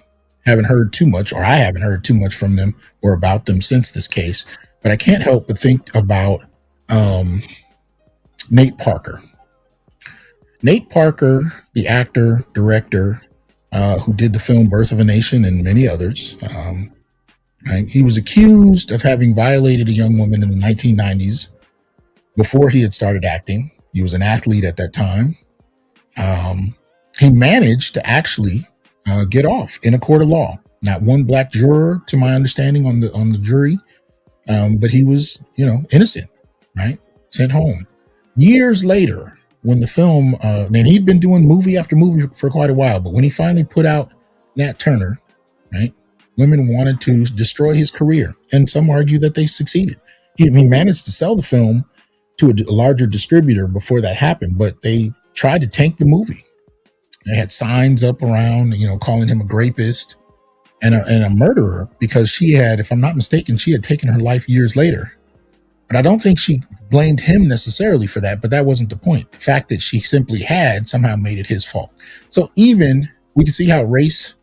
Haven't heard too much, or I haven't heard too much from them or about them since this case, but I can't help but think about Nate Parker. Nate Parker, the actor, director, who did the film Birth of a Nation and many others. Right? He was accused of having violated a young woman in the 1990s before he had started acting. He was an athlete at that time. He managed to actually get off in a court of law. Not one black juror, to my understanding, on the jury, but he was, innocent, right? Sent home. Years later, when the film, and he'd been doing movie after movie for quite a while, but when he finally put out Nat Turner, right, women wanted to destroy his career, and some argue that they succeeded. He managed to sell the film to a larger distributor before that happened, but they tried to tank the movie. They had signs up around, calling him a rapist and a murderer because she had, if I'm not mistaken, she had taken her life years later. But I don't think she blamed him necessarily for that, but that wasn't the point. The fact that she simply had somehow made it his fault. So even we can see how race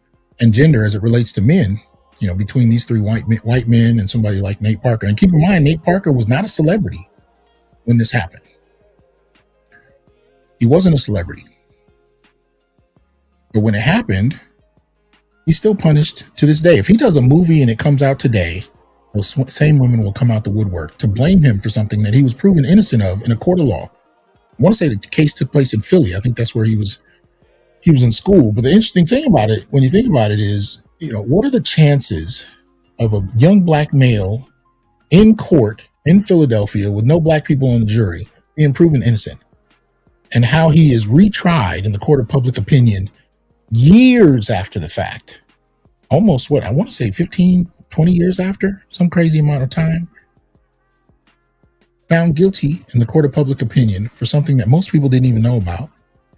and gender as it relates to men, between these three white men and somebody like Nate Parker. And keep in mind, Nate Parker was not a celebrity when this happened. He wasn't a celebrity. But when it happened, he's still punished to this day. If he does a movie and it comes out today, those same women will come out the woodwork to blame him for something that he was proven innocent of in a court of law. I want to say the case took place in Philly. I think that's where he was in school. But the interesting thing about it, when you think about it, is, what are the chances of a young black male in court in Philadelphia with no black people on the jury being proven innocent, and how he is retried in the court of public opinion years after the fact? Almost I want to say 15, 20 years after, some crazy amount of time, found guilty in the court of public opinion for something that most people didn't even know about,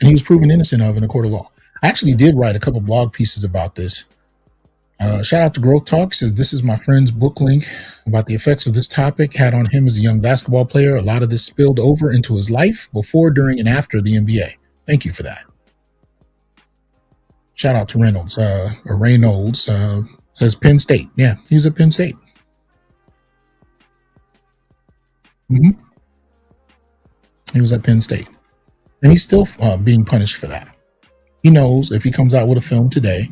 and he was proven innocent of in a court of law. I actually did write a couple blog pieces about this. Shout out to Growth Talk, says this is my friend's book link about the effects of this topic had on him as a young basketball player. A lot of this spilled over into his life before, during, and after the NBA. Thank you for that. Shout out to Reynolds, says Penn State. Yeah, he was at Penn State. He was at Penn State. And he's still being punished for that. He knows if he comes out with a film today,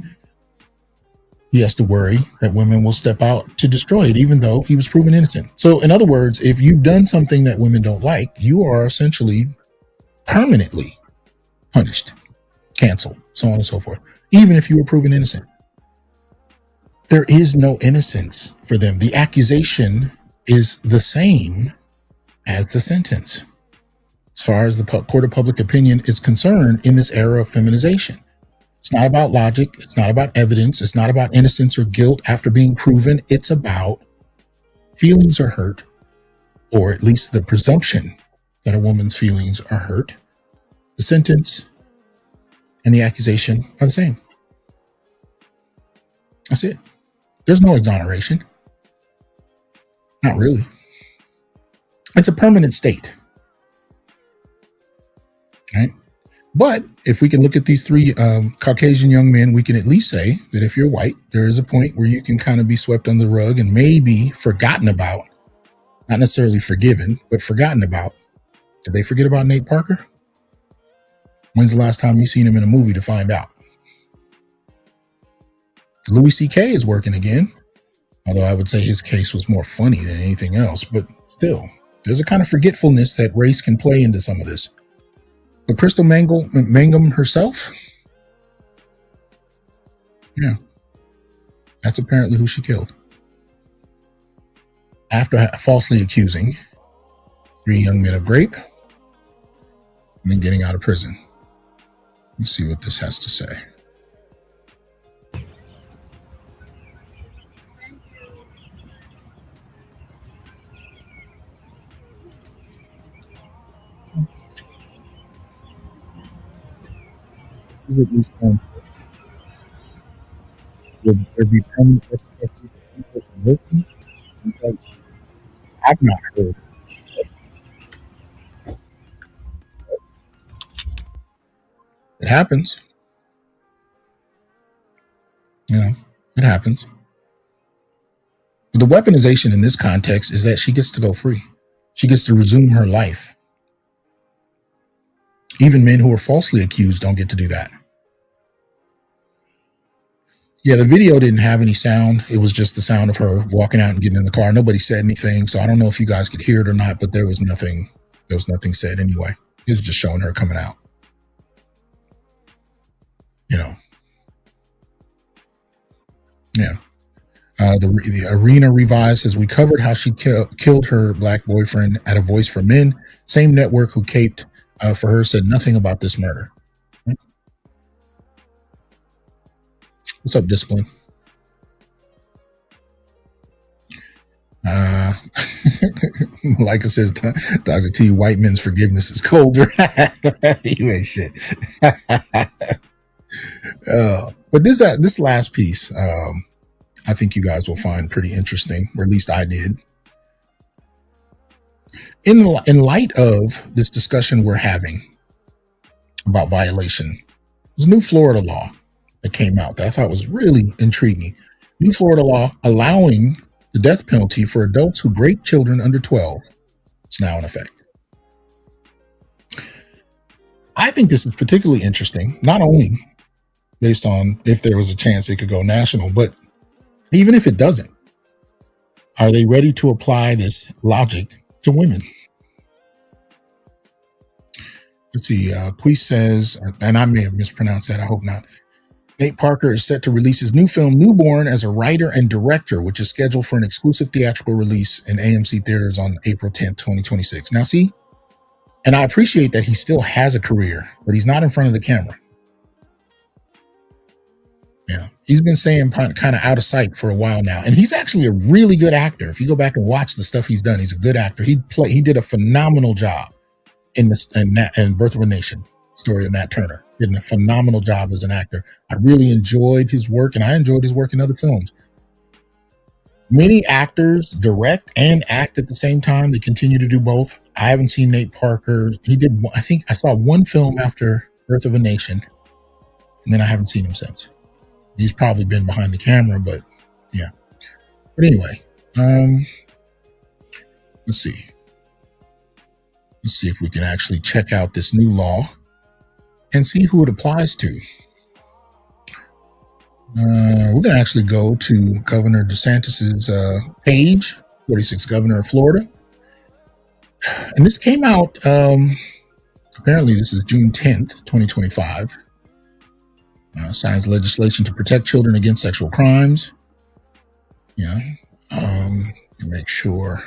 he has to worry that women will step out to destroy it, even though he was proven innocent. So in other words, if you've done something that women don't like, you are essentially permanently punished, canceled, so on and so forth, even if you were proven innocent. There is no innocence for them. The accusation is the same as the sentence, as far as the court of public opinion is concerned in this era of feminization. It's not about logic. It's not about evidence. It's not about innocence or guilt after being proven. It's about feelings are hurt, or at least the presumption that a woman's feelings are hurt. The sentence and the accusation are the same. That's it. There's no exoneration. Not really. It's a permanent state. Right? But if we can look at these three Caucasian young men, we can at least say that if you're white, there is a point where you can kind of be swept under the rug and maybe forgotten about, not necessarily forgiven, but forgotten about. Did they forget about Nate Parker? When's the last time you seen him in a movie to find out? Louis C.K. is working again, although I would say his case was more funny than anything else, but still, there's a kind of forgetfulness that race can play into some of this. But Crystal Mangum herself, yeah, that's apparently who she killed. After falsely accusing three young men of rape and then getting out of prison. Let's see what this has to say. Will there be permanent repercussions for people working? Because I've not heard. It happens. You know, it happens. But the weaponization in this context is that she gets to go free. She gets to resume her life. Even men who are falsely accused don't get to do that. Yeah, the video didn't have any sound. It was just the sound of her walking out and getting in the car. Nobody said anything, so I don't know if you guys could hear it or not, but there was nothing said anyway. It was just showing her coming out. You know. Yeah. The Arena Revised says, we covered how she killed her black boyfriend at A Voice for Men. Same network who caped for her said nothing about this murder. What's up, Discipline? Like it says, Dr. T, white men's forgiveness is colder. You ain't shit. But this last piece, I think you guys will find pretty interesting, or at least I did. In light of this discussion we're having about violation, there's a new Florida law that came out that I thought was really intriguing. New Florida law allowing the death penalty for adults who rape children under 12 is now in effect. I think this is particularly interesting, not only based on if there was a chance it could go national, but even if it doesn't, are they ready to apply this logic to women? Let's see. Puis says, and I may have mispronounced that, I hope not. Nate Parker is set to release his new film Newborn as a writer and director, which is scheduled for an exclusive theatrical release in AMC theaters on April 10th, 2026. Now, see, and I appreciate that he still has a career, but he's not in front of the camera. Yeah, he's been staying kind of out of sight for a while now, and he's actually a really good actor. If you go back and watch the stuff he's done, he's a good actor. He did a phenomenal job in Birth of a Nation, story of Nat Turner. Did a phenomenal job as an actor. I really enjoyed his work, and I enjoyed his work in other films. Many actors direct and act at the same time. They continue to do both. I haven't seen Nate Parker. I think I saw one film after Birth of a Nation, and then I haven't seen him since. He's probably been behind the camera, but yeah. But anyway, let's see. Let's see if we can actually check out this new law and see who it applies to. We're going to actually go to Governor DeSantis's page, 46th governor of Florida. And this came out, apparently this is June 10th, 2025. Signs legislation to protect children against sexual crimes. Yeah. Make sure.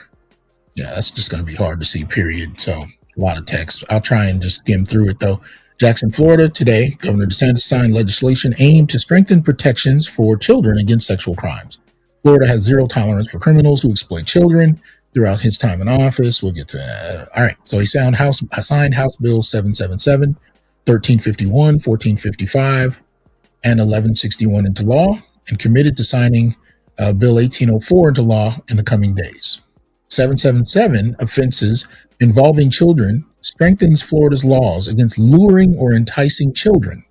Yeah, that's just going to be hard to see, period. So a lot of text. I'll try and just skim through it, though. Jackson, Florida, today, Governor DeSantis signed legislation aimed to strengthen protections for children against sexual crimes. Florida has zero tolerance for criminals who exploit children throughout his time in office. We'll get to that. All right. So he signed House Bill 777, 1351, 1455, and 1161 into law, and committed to signing Bill 1804 into law in the coming days. 777, offenses involving children, strengthens Florida's laws against luring or enticing children.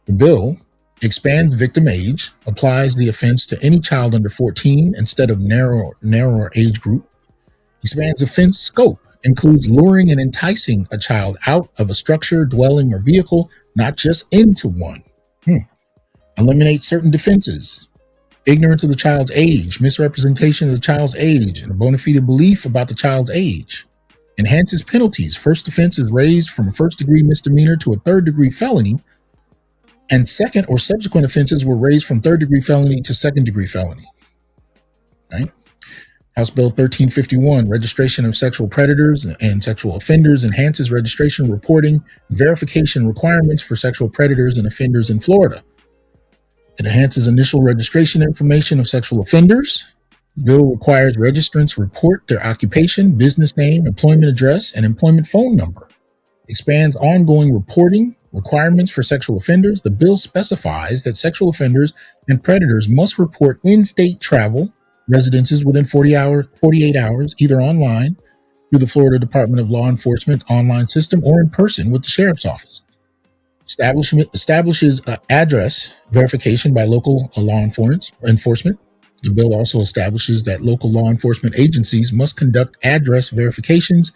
The bill expands victim age, applies the offense to any child under 14 instead of narrower age group, expands offense scope, includes luring and enticing a child out of a structure, dwelling, or vehicle, not just into one. Eliminates certain defenses: ignorance of the child's age, misrepresentation of the child's age, and a bona fide belief about the child's age. Enhances penalties. First offense is raised from a first-degree misdemeanor to a third-degree felony, and second or subsequent offenses were raised from third-degree felony to second-degree felony. Right? House Bill 1351, registration of sexual predators and sexual offenders, enhances registration, reporting, and verification requirements for sexual predators and offenders in Florida. It enhances initial registration information of sexual offenders. The bill requires registrants report their occupation, business name, employment address, and employment phone number. Expands ongoing reporting requirements for sexual offenders. The bill specifies that sexual offenders and predators must report in-state travel, residences within 48 hours, either online through the Florida Department of Law Enforcement online system or in person with the sheriff's office. Establishes address verification by local law enforcement. The bill also establishes that local law enforcement agencies must conduct address verifications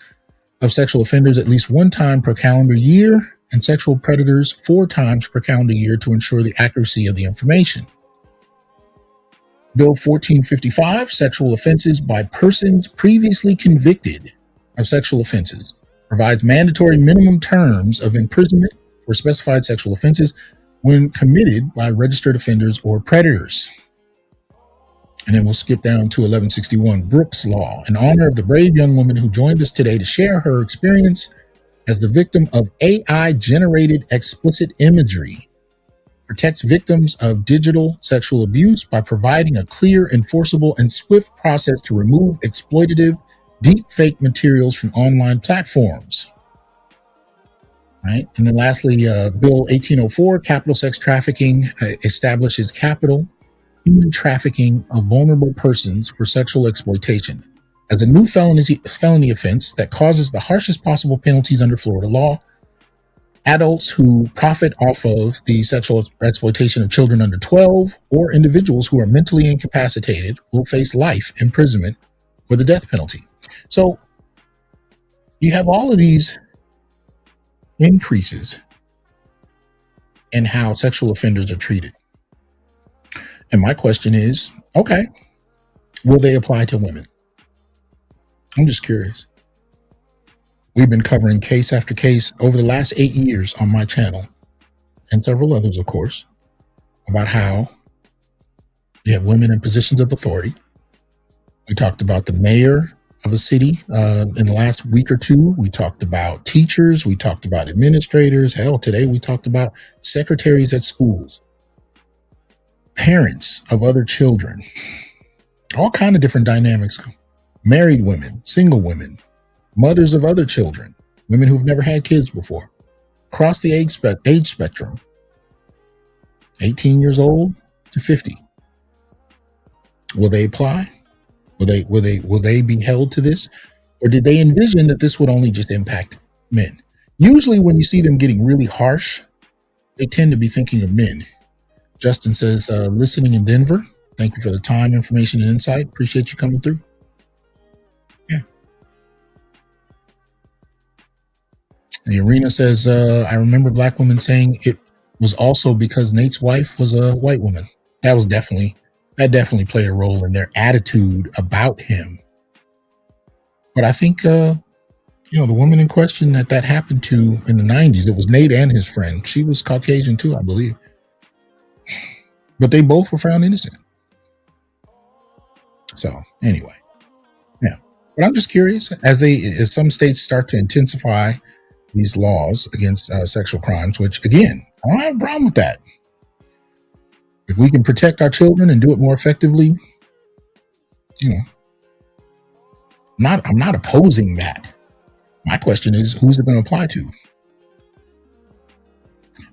of sexual offenders at least one time per calendar year and sexual predators 4 times per calendar year to ensure the accuracy of the information. Bill 1455, sexual offenses by persons previously convicted of sexual offenses, provides mandatory minimum terms of imprisonment for specified sexual offenses when committed by registered offenders or predators. And then we'll skip down to 1161, Brooks Law, in honor of the brave young woman who joined us today to share her experience as the victim of AI-generated explicit imagery. Protects victims of digital sexual abuse by providing a clear, enforceable, and swift process to remove exploitative, deep-fake materials from online platforms. Right? And then lastly, Bill 1804, capital sex trafficking, establishes capital human trafficking of vulnerable persons for sexual exploitation as a new felony offense that causes the harshest possible penalties under Florida law. Adults who profit off of the sexual exploitation of children under 12 or individuals who are mentally incapacitated will face life imprisonment or the death penalty. So you have all of these increases in how sexual offenders are treated. And my question is, okay, will they apply to women? I'm just curious. We've been covering case after case over the last 8 years on my channel, and several others, of course, about how you have women in positions of authority. We talked about the mayor of a city in the last week or two. We talked about teachers. We talked about administrators. Hell, today we talked about secretaries at schools, parents of other children, all kind of different dynamics. Married women, single women, mothers of other children, women who've never had kids before, across the age spectrum, 18 years old to 50. Will they apply? Will they be held to this? Or did they envision that this would only just impact men? Usually when you see them getting really harsh, they tend to be thinking of men. Justin says, listening in Denver. Thank you for the time, information, and insight. Appreciate you coming through. Yeah. The Arena says, I remember black women saying it was also because Nate's wife was a white woman. That definitely played a role in their attitude about him. But I think, the woman in question that happened to in the 90s, it was Nate and his friend. She was Caucasian too, I believe. But they both were found innocent. So anyway, yeah. But I'm just curious, as some states start to intensify these laws against sexual crimes, which again, I don't have a problem with that. If we can protect our children and do it more effectively, I'm not opposing that. My question is, who's it going to apply to?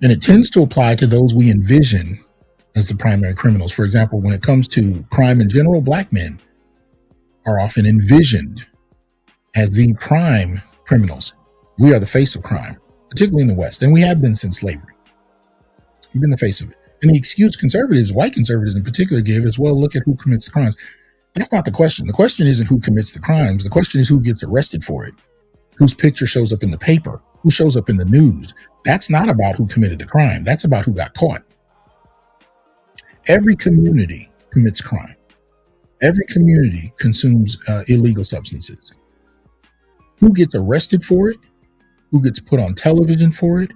And it tends to apply to those we envision as the primary criminals. For example, when it comes to crime in general, black men are often envisioned as the prime criminals. We are the face of crime, particularly in the West, and we have been since slavery. We've been the face of it. And the excuse conservatives, white conservatives in particular, give is, well, look at who commits the crimes. That's not the question. The question isn't who commits the crimes. The question is who gets arrested for it, whose picture shows up in the paper, who shows up in the news. That's not about who committed the crime. That's about who got caught. Every community commits crime. Every community consumes illegal substances. Who gets arrested for it? Who gets put on television for it?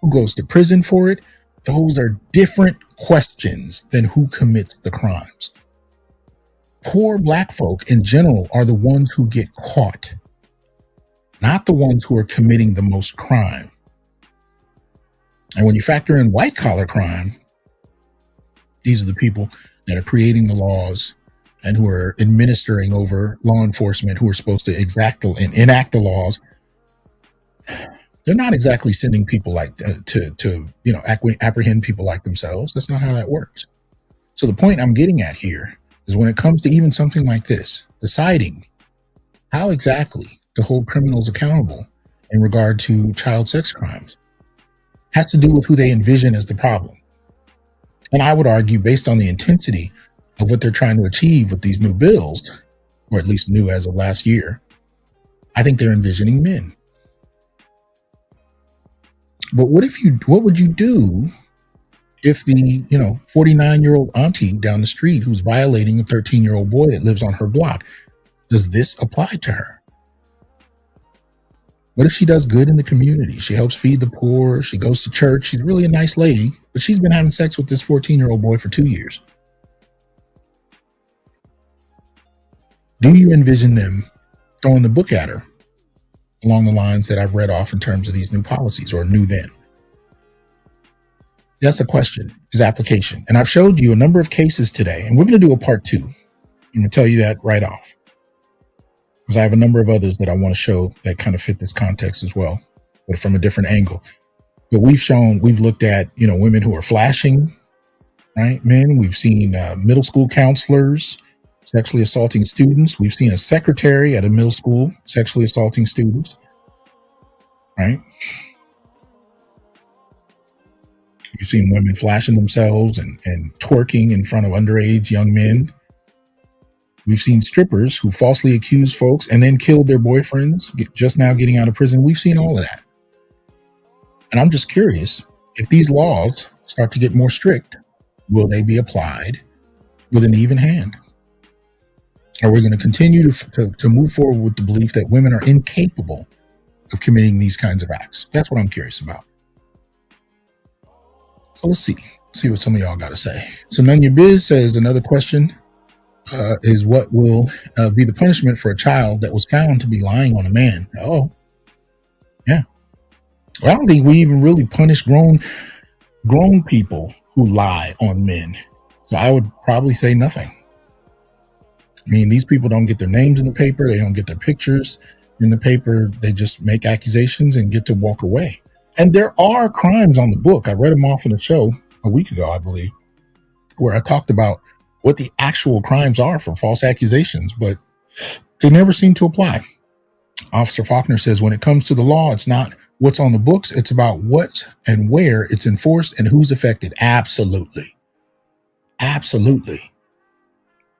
Who goes to prison for it? Those are different questions than who commits the crimes. Poor Black folk in general are the ones who get caught, not the ones who are committing the most crime. And when you factor in white collar crime, these are the people that are creating the laws and who are administering over law enforcement, who are supposed to enact the laws. They're not exactly sending people like to apprehend people like themselves. That's not how that works. So the point I'm getting at here is when it comes to even something like this, deciding how exactly to hold criminals accountable in regard to child sex crimes has to do with who they envision as the problem. And I would argue, based on the intensity of what they're trying to achieve with these new bills, or at least new as of last year, I think they're envisioning men. But what would you do if the 49-year-old auntie down the street who's violating a 13-year-old boy that lives on her block, does this apply to her? What if she does good in the community? She helps feed the poor. She goes to church. She's really a nice lady, but she's been having sex with this 14-year-old boy for 2 years. Do you envision them throwing the book at her along the lines that I've read off in terms of these new policies, or new then? That's the question, is application. And I've showed you a number of cases today, and we're going to do a part 2. I'm going to tell you that right off, because I have a number of others that I want to show that kind of fit this context as well, but from a different angle. But we've looked at, women who are flashing, right? Men. We've seen middle school counselors sexually assaulting students. We've seen a secretary at a middle school sexually assaulting students, right? You've seen women flashing themselves and twerking in front of underage young men. We've seen strippers who falsely accuse folks and then killed their boyfriends, just now getting out of prison. We've seen all of that. And I'm just curious, if these laws start to get more strict, will they be applied with an even hand? Are we going to continue to move forward with the belief that women are incapable of committing these kinds of acts? That's what I'm curious about. So let's see what some of y'all got to say. So Nunya Biz says, another question is, what will be the punishment for a child that was found to be lying on a man? Oh, yeah. Well, I don't think we even really punish grown people who lie on men. So I would probably say nothing. I mean, these people don't get their names in the paper. They don't get their pictures in the paper. They just make accusations and get to walk away. And there are crimes on the book. I read them off in a show a week ago, I believe, where I talked about what the actual crimes are for false accusations, but they never seem to apply. Officer Faulkner says, when it comes to the law, it's not what's on the books. It's about what and where it's enforced and who's affected. Absolutely. Absolutely.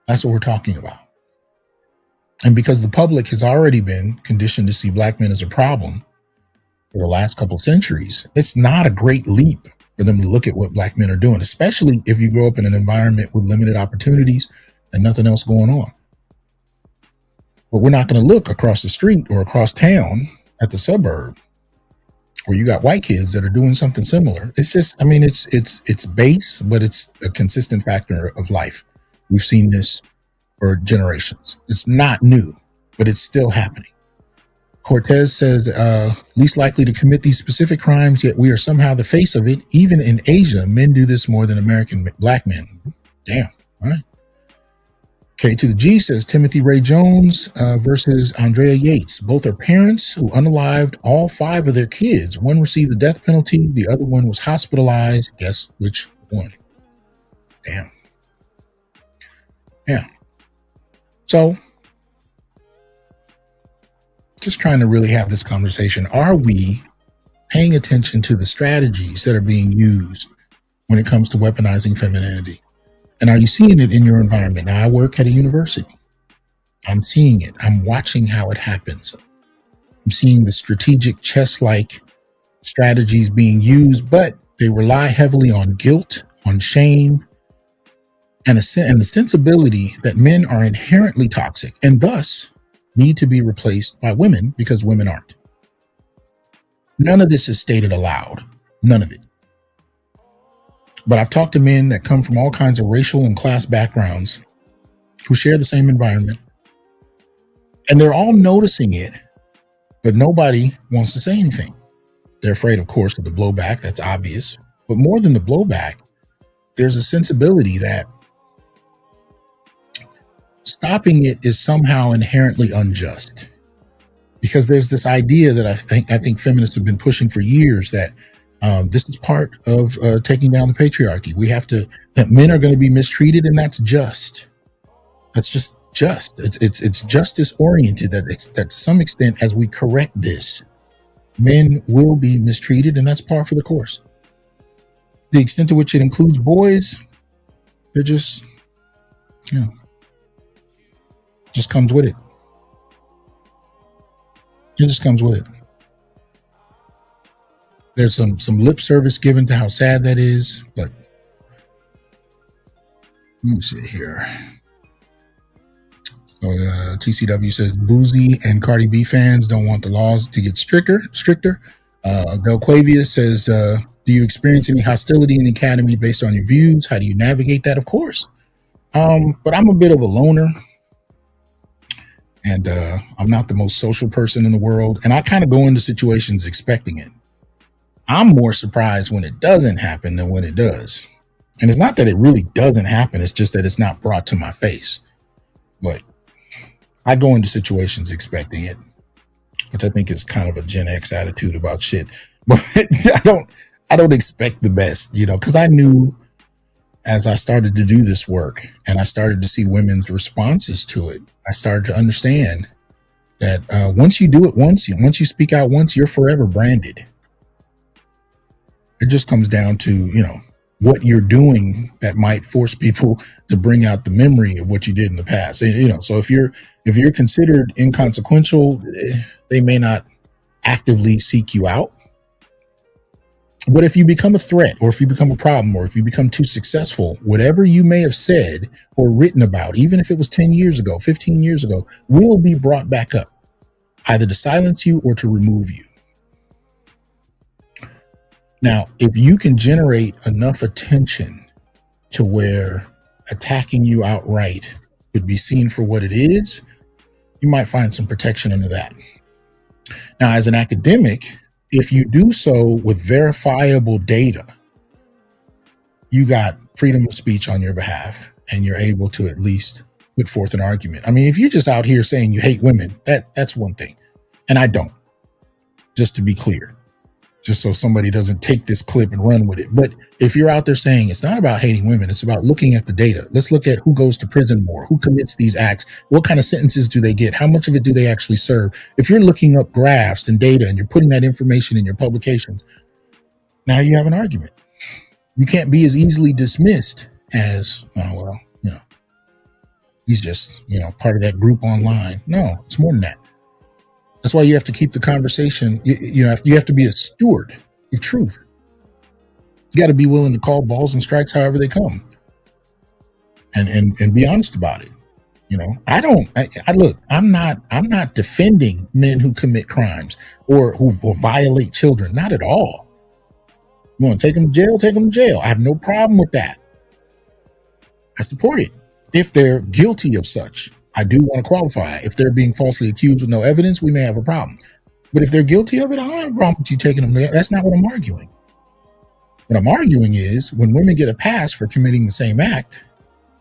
That's what we're talking about. And because the public has already been conditioned to see Black men as a problem for the last couple of centuries, it's not a great leap for them to look at what Black men are doing, especially if you grow up in an environment with limited opportunities and nothing else going on. But we're not going to look across the street or across town at the suburb where you got white kids that are doing something similar. It's just, I mean, it's base, but it's a consistent factor of life. We've seen this for generations. It's not new, but it's still happening. Cortez says, least likely to commit these specific crimes, yet we are somehow the face of it. Even in Asia, men do this more than American Black men. Damn. All right. K to the G says Timothy Ray Jones versus Andrea Yates. Both are parents who unalived all 5 of their kids. One received the death penalty. The other one was hospitalized. Guess which one? Damn. Yeah. So, just trying to really have this conversation. Are we paying attention to the strategies that are being used when it comes to weaponizing femininity? And are you seeing it in your environment? Now, I work at a university. I'm seeing it. I'm watching how it happens. I'm seeing the strategic chess-like strategies being used, but they rely heavily on guilt, on shame, and the sensibility that men are inherently toxic and thus need to be replaced by women because women aren't. None of this is stated aloud. None of it. But I've talked to men that come from all kinds of racial and class backgrounds who share the same environment, and they're all noticing it, but nobody wants to say anything. They're afraid, of course, of the blowback. That's obvious. But more than the blowback, there's a sensibility that stopping it is somehow inherently unjust. Because there's this idea that I think feminists have been pushing for years that this is part of taking down the patriarchy. That men are going to be mistreated, and that's just. That's just. It's justice oriented. That to some extent, as we correct this, men will be mistreated, and that's par for the course. The extent to which it includes boys, they're just, just comes with it. It just comes with it. There's some lip service given to how sad that is, but let me see here. So, TCW says Boozy and Cardi B fans don't want the laws to get stricter. Del Quavia says, do you experience any hostility in the academy based on your views? How do you navigate that? Of course. But I'm a bit of a loner. And I'm not the most social person in the world. And I kind of go into situations expecting it. I'm more surprised when it doesn't happen than when it does. And it's not that it really doesn't happen. It's just that it's not brought to my face. But I go into situations expecting it, which I think is kind of a Gen X attitude about shit. But I don't expect the best, because I knew as I started to do this work and I started to see women's responses to it, I started to understand that once you do it once you speak out once, you're forever branded. It just comes down to, what you're doing that might force people to bring out the memory of what you did in the past. And, so if you're considered inconsequential, they may not actively seek you out. But if you become a threat, or if you become a problem, or if you become too successful, whatever you may have said or written about, even if it was 10 years ago, 15 years ago, will be brought back up, either to silence you or to remove you. Now, if you can generate enough attention to where attacking you outright could be seen for what it is, you might find some protection under that. Now, as an academic, if you do so with verifiable data, you got freedom of speech on your behalf, and you're able to at least put forth an argument. I mean, if you're just out here saying you hate women, that's one thing. And I don't, just to be clear, just so somebody doesn't take this clip and run with it. But if you're out there saying it's not about hating women, it's about looking at the data. Let's look at who goes to prison more, who commits these acts, what kind of sentences do they get, how much of it do they actually serve? If you're looking up graphs and data and you're putting that information in your publications, now you have an argument. You can't be as easily dismissed as, he's just, part of that group online. No, it's more than that. That's why you have to keep the conversation. You have to be a steward of truth. You got to be willing to call balls and strikes however they come, and be honest about it. I'm not defending men who commit crimes or who violate children. Not at all. You want to take them to jail? Take them to jail. I have no problem with that. I support it if they're guilty of such. I do want to qualify. If they're being falsely accused with no evidence, we may have a problem. But if they're guilty of it, I don't have a problem with you taking them there. That's not what I'm arguing. What I'm arguing is when women get a pass for committing the same act,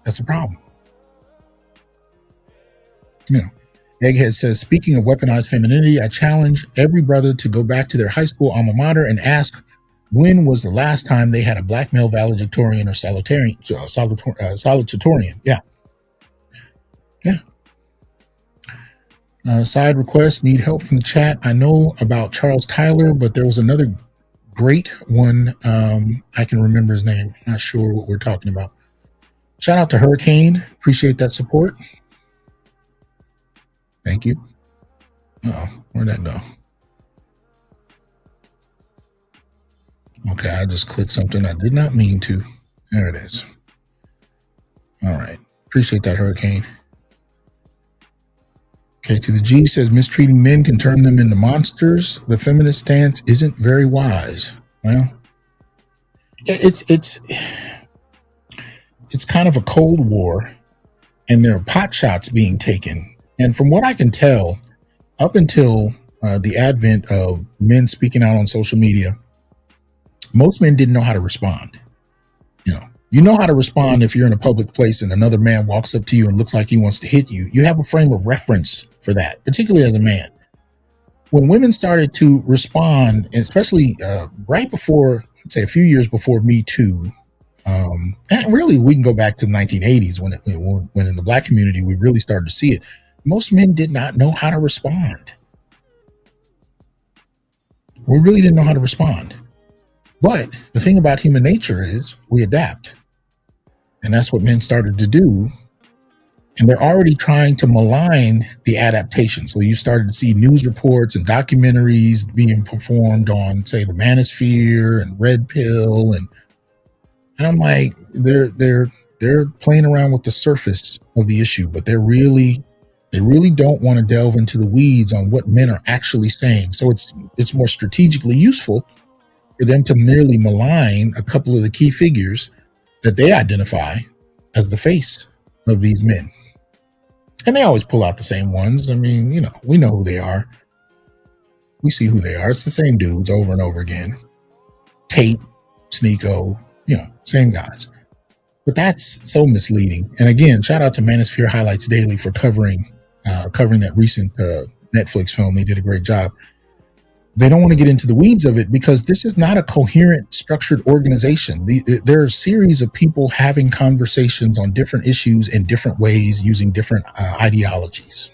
that's a problem. Egghead says, speaking of weaponized femininity, I challenge every brother to go back to their high school alma mater and ask when was the last time they had a black male valedictorian or salutatorian. Yeah. Side request, need help from the chat. I know about Charles Tyler, but there was another great one. I can remember his name. Not sure what we're talking about. Shout out to Hurricane. Appreciate that support. Thank you. Where'd that go? Okay, I just clicked something I did not mean to. There it is. All right. Appreciate that, Hurricane. Okay, to the G says mistreating men can turn them into monsters. The feminist stance isn't very wise. Well, it's kind of a Cold War and there are pot shots being taken. And from what I can tell, up until the advent of men speaking out on social media, most men didn't know how to respond. You know how to respond if you're in a public place and another man walks up to you and looks like he wants to hit you. You have a frame of reference for that, particularly as a man. When women started to respond, especially right before, let's say a few years before Me Too, and really we can go back to the 1980s when in the black community we really started to see it. Most men did not know how to respond. We really didn't know how to respond. But the thing about human nature is we adapt. And that's what men started to do. And they're already trying to malign the adaptation. So you started to see news reports and documentaries being performed on, say, the Manosphere and Red Pill. And I'm like, they're playing around with the surface of the issue, but they really don't want to delve into the weeds on what men are actually saying. So it's more strategically useful for them to merely malign a couple of the key figures that they identify as the face of these men. And they always pull out the same ones. I mean, we know who they are. We see who they are. It's the same dudes over and over again. Tate, Sneeko, same guys. But that's so misleading. And again, shout out to Manosphere Highlights Daily for covering that recent Netflix film. They did a great job. They don't want to get into the weeds of it because this is not a coherent, structured organization. There are a series of people having conversations on different issues in different ways using different ideologies,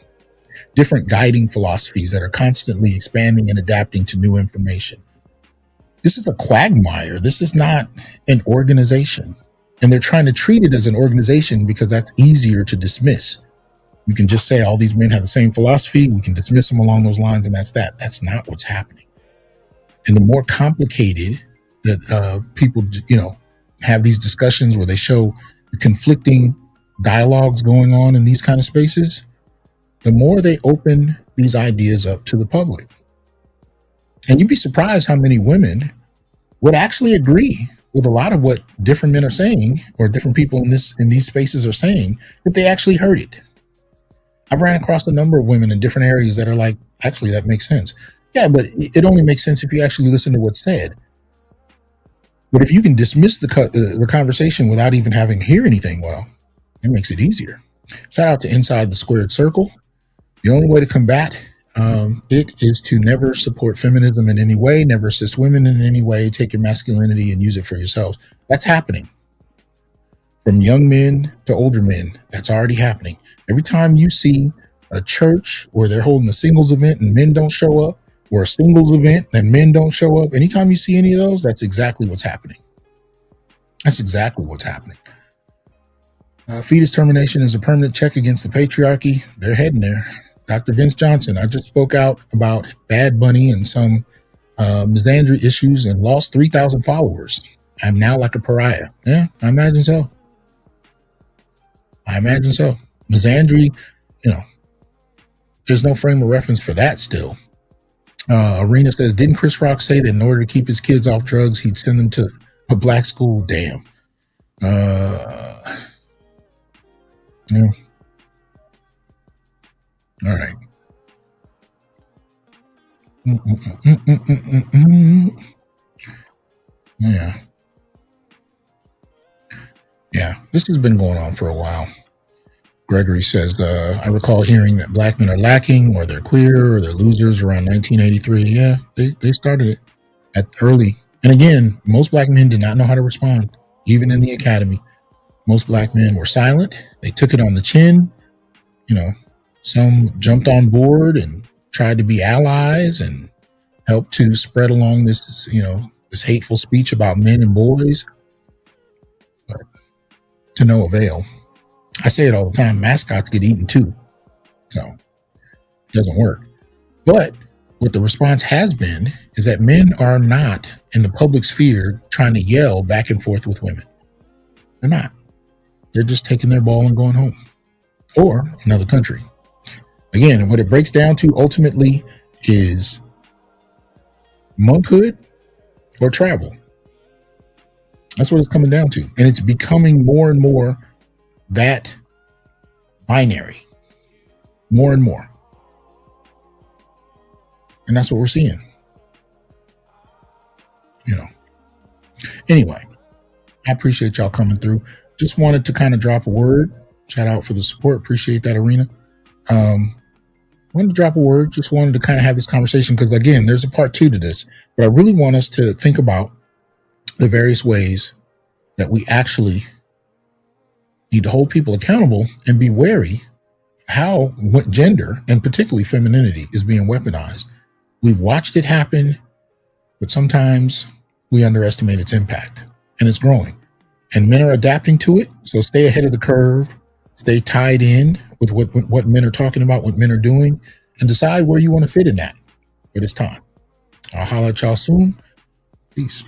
different guiding philosophies that are constantly expanding and adapting to new information. This is a quagmire. This is not an organization. And they're trying to treat it as an organization because that's easier to dismiss. You can just say all these men have the same philosophy. We can dismiss them along those lines, and that's that. That's not what's happening. And the more complicated that people, have these discussions where they show the conflicting dialogues going on in these kind of spaces, the more they open these ideas up to the public. And you'd be surprised how many women would actually agree with a lot of what different men are saying or different people in these spaces are saying if they actually heard it. I've ran across a number of women in different areas that are like, actually, that makes sense. Yeah, but it only makes sense if you actually listen to what's said. But if you can dismiss the conversation without even having to hear anything, well, it makes it easier. Shout out to Inside the Squared Circle. The only way to combat it is to never support feminism in any way, never assist women in any way, take your masculinity and use it for yourselves. That's happening. From young men to older men, that's already happening. Every time you see a church where they're holding a singles event and men don't show up, or a singles event and men don't show up, anytime you see any of those, that's exactly what's happening. That's exactly what's happening. Fetus termination is a permanent check against the patriarchy. They're heading there. Dr. Vince Johnson, I just spoke out about Bad Bunny and some misandry issues and lost 3,000 followers. I'm now like a pariah. Yeah, I imagine so. Misandry, there's no frame of reference for that still. Arena says, didn't Chris Rock say that in order to keep his kids off drugs, he'd send them to a black school? Damn. Yeah. All right. Yeah. Yeah. This has been going on for a while. Gregory says, I recall hearing that black men are lacking or they're queer or they're losers around 1983. Yeah, they started it at early. And again, most black men did not know how to respond, even in the academy. Most black men were silent. They took it on the chin. Some jumped on board and tried to be allies and helped to spread along this, this hateful speech about men and boys, but to no avail. I say it all the time, mascots get eaten too. So it doesn't work. But what the response has been is that men are not in the public sphere trying to yell back and forth with women. They're not. They're just taking their ball and going home or another country. Again, what it breaks down to ultimately is monkhood or travel. That's what it's coming down to. And it's becoming more and more that binary more and more. And that's what we're seeing. Anyway, I appreciate y'all coming through. Just wanted to kind of drop a word. Shout out for the support. Appreciate that, Arena. Wanted to drop a word. Just wanted to kind of have this conversation because, again, there's a part 2 to this. But I really want us to think about the various ways that we actually need to hold people accountable and be wary how what gender, and particularly femininity, is being weaponized. We've watched it happen, but sometimes we underestimate its impact, and it's growing. And men are adapting to it, so stay ahead of the curve, stay tied in with what men are talking about, what men are doing, and decide where you want to fit in that. But it's time. I'll holler at y'all soon. Peace.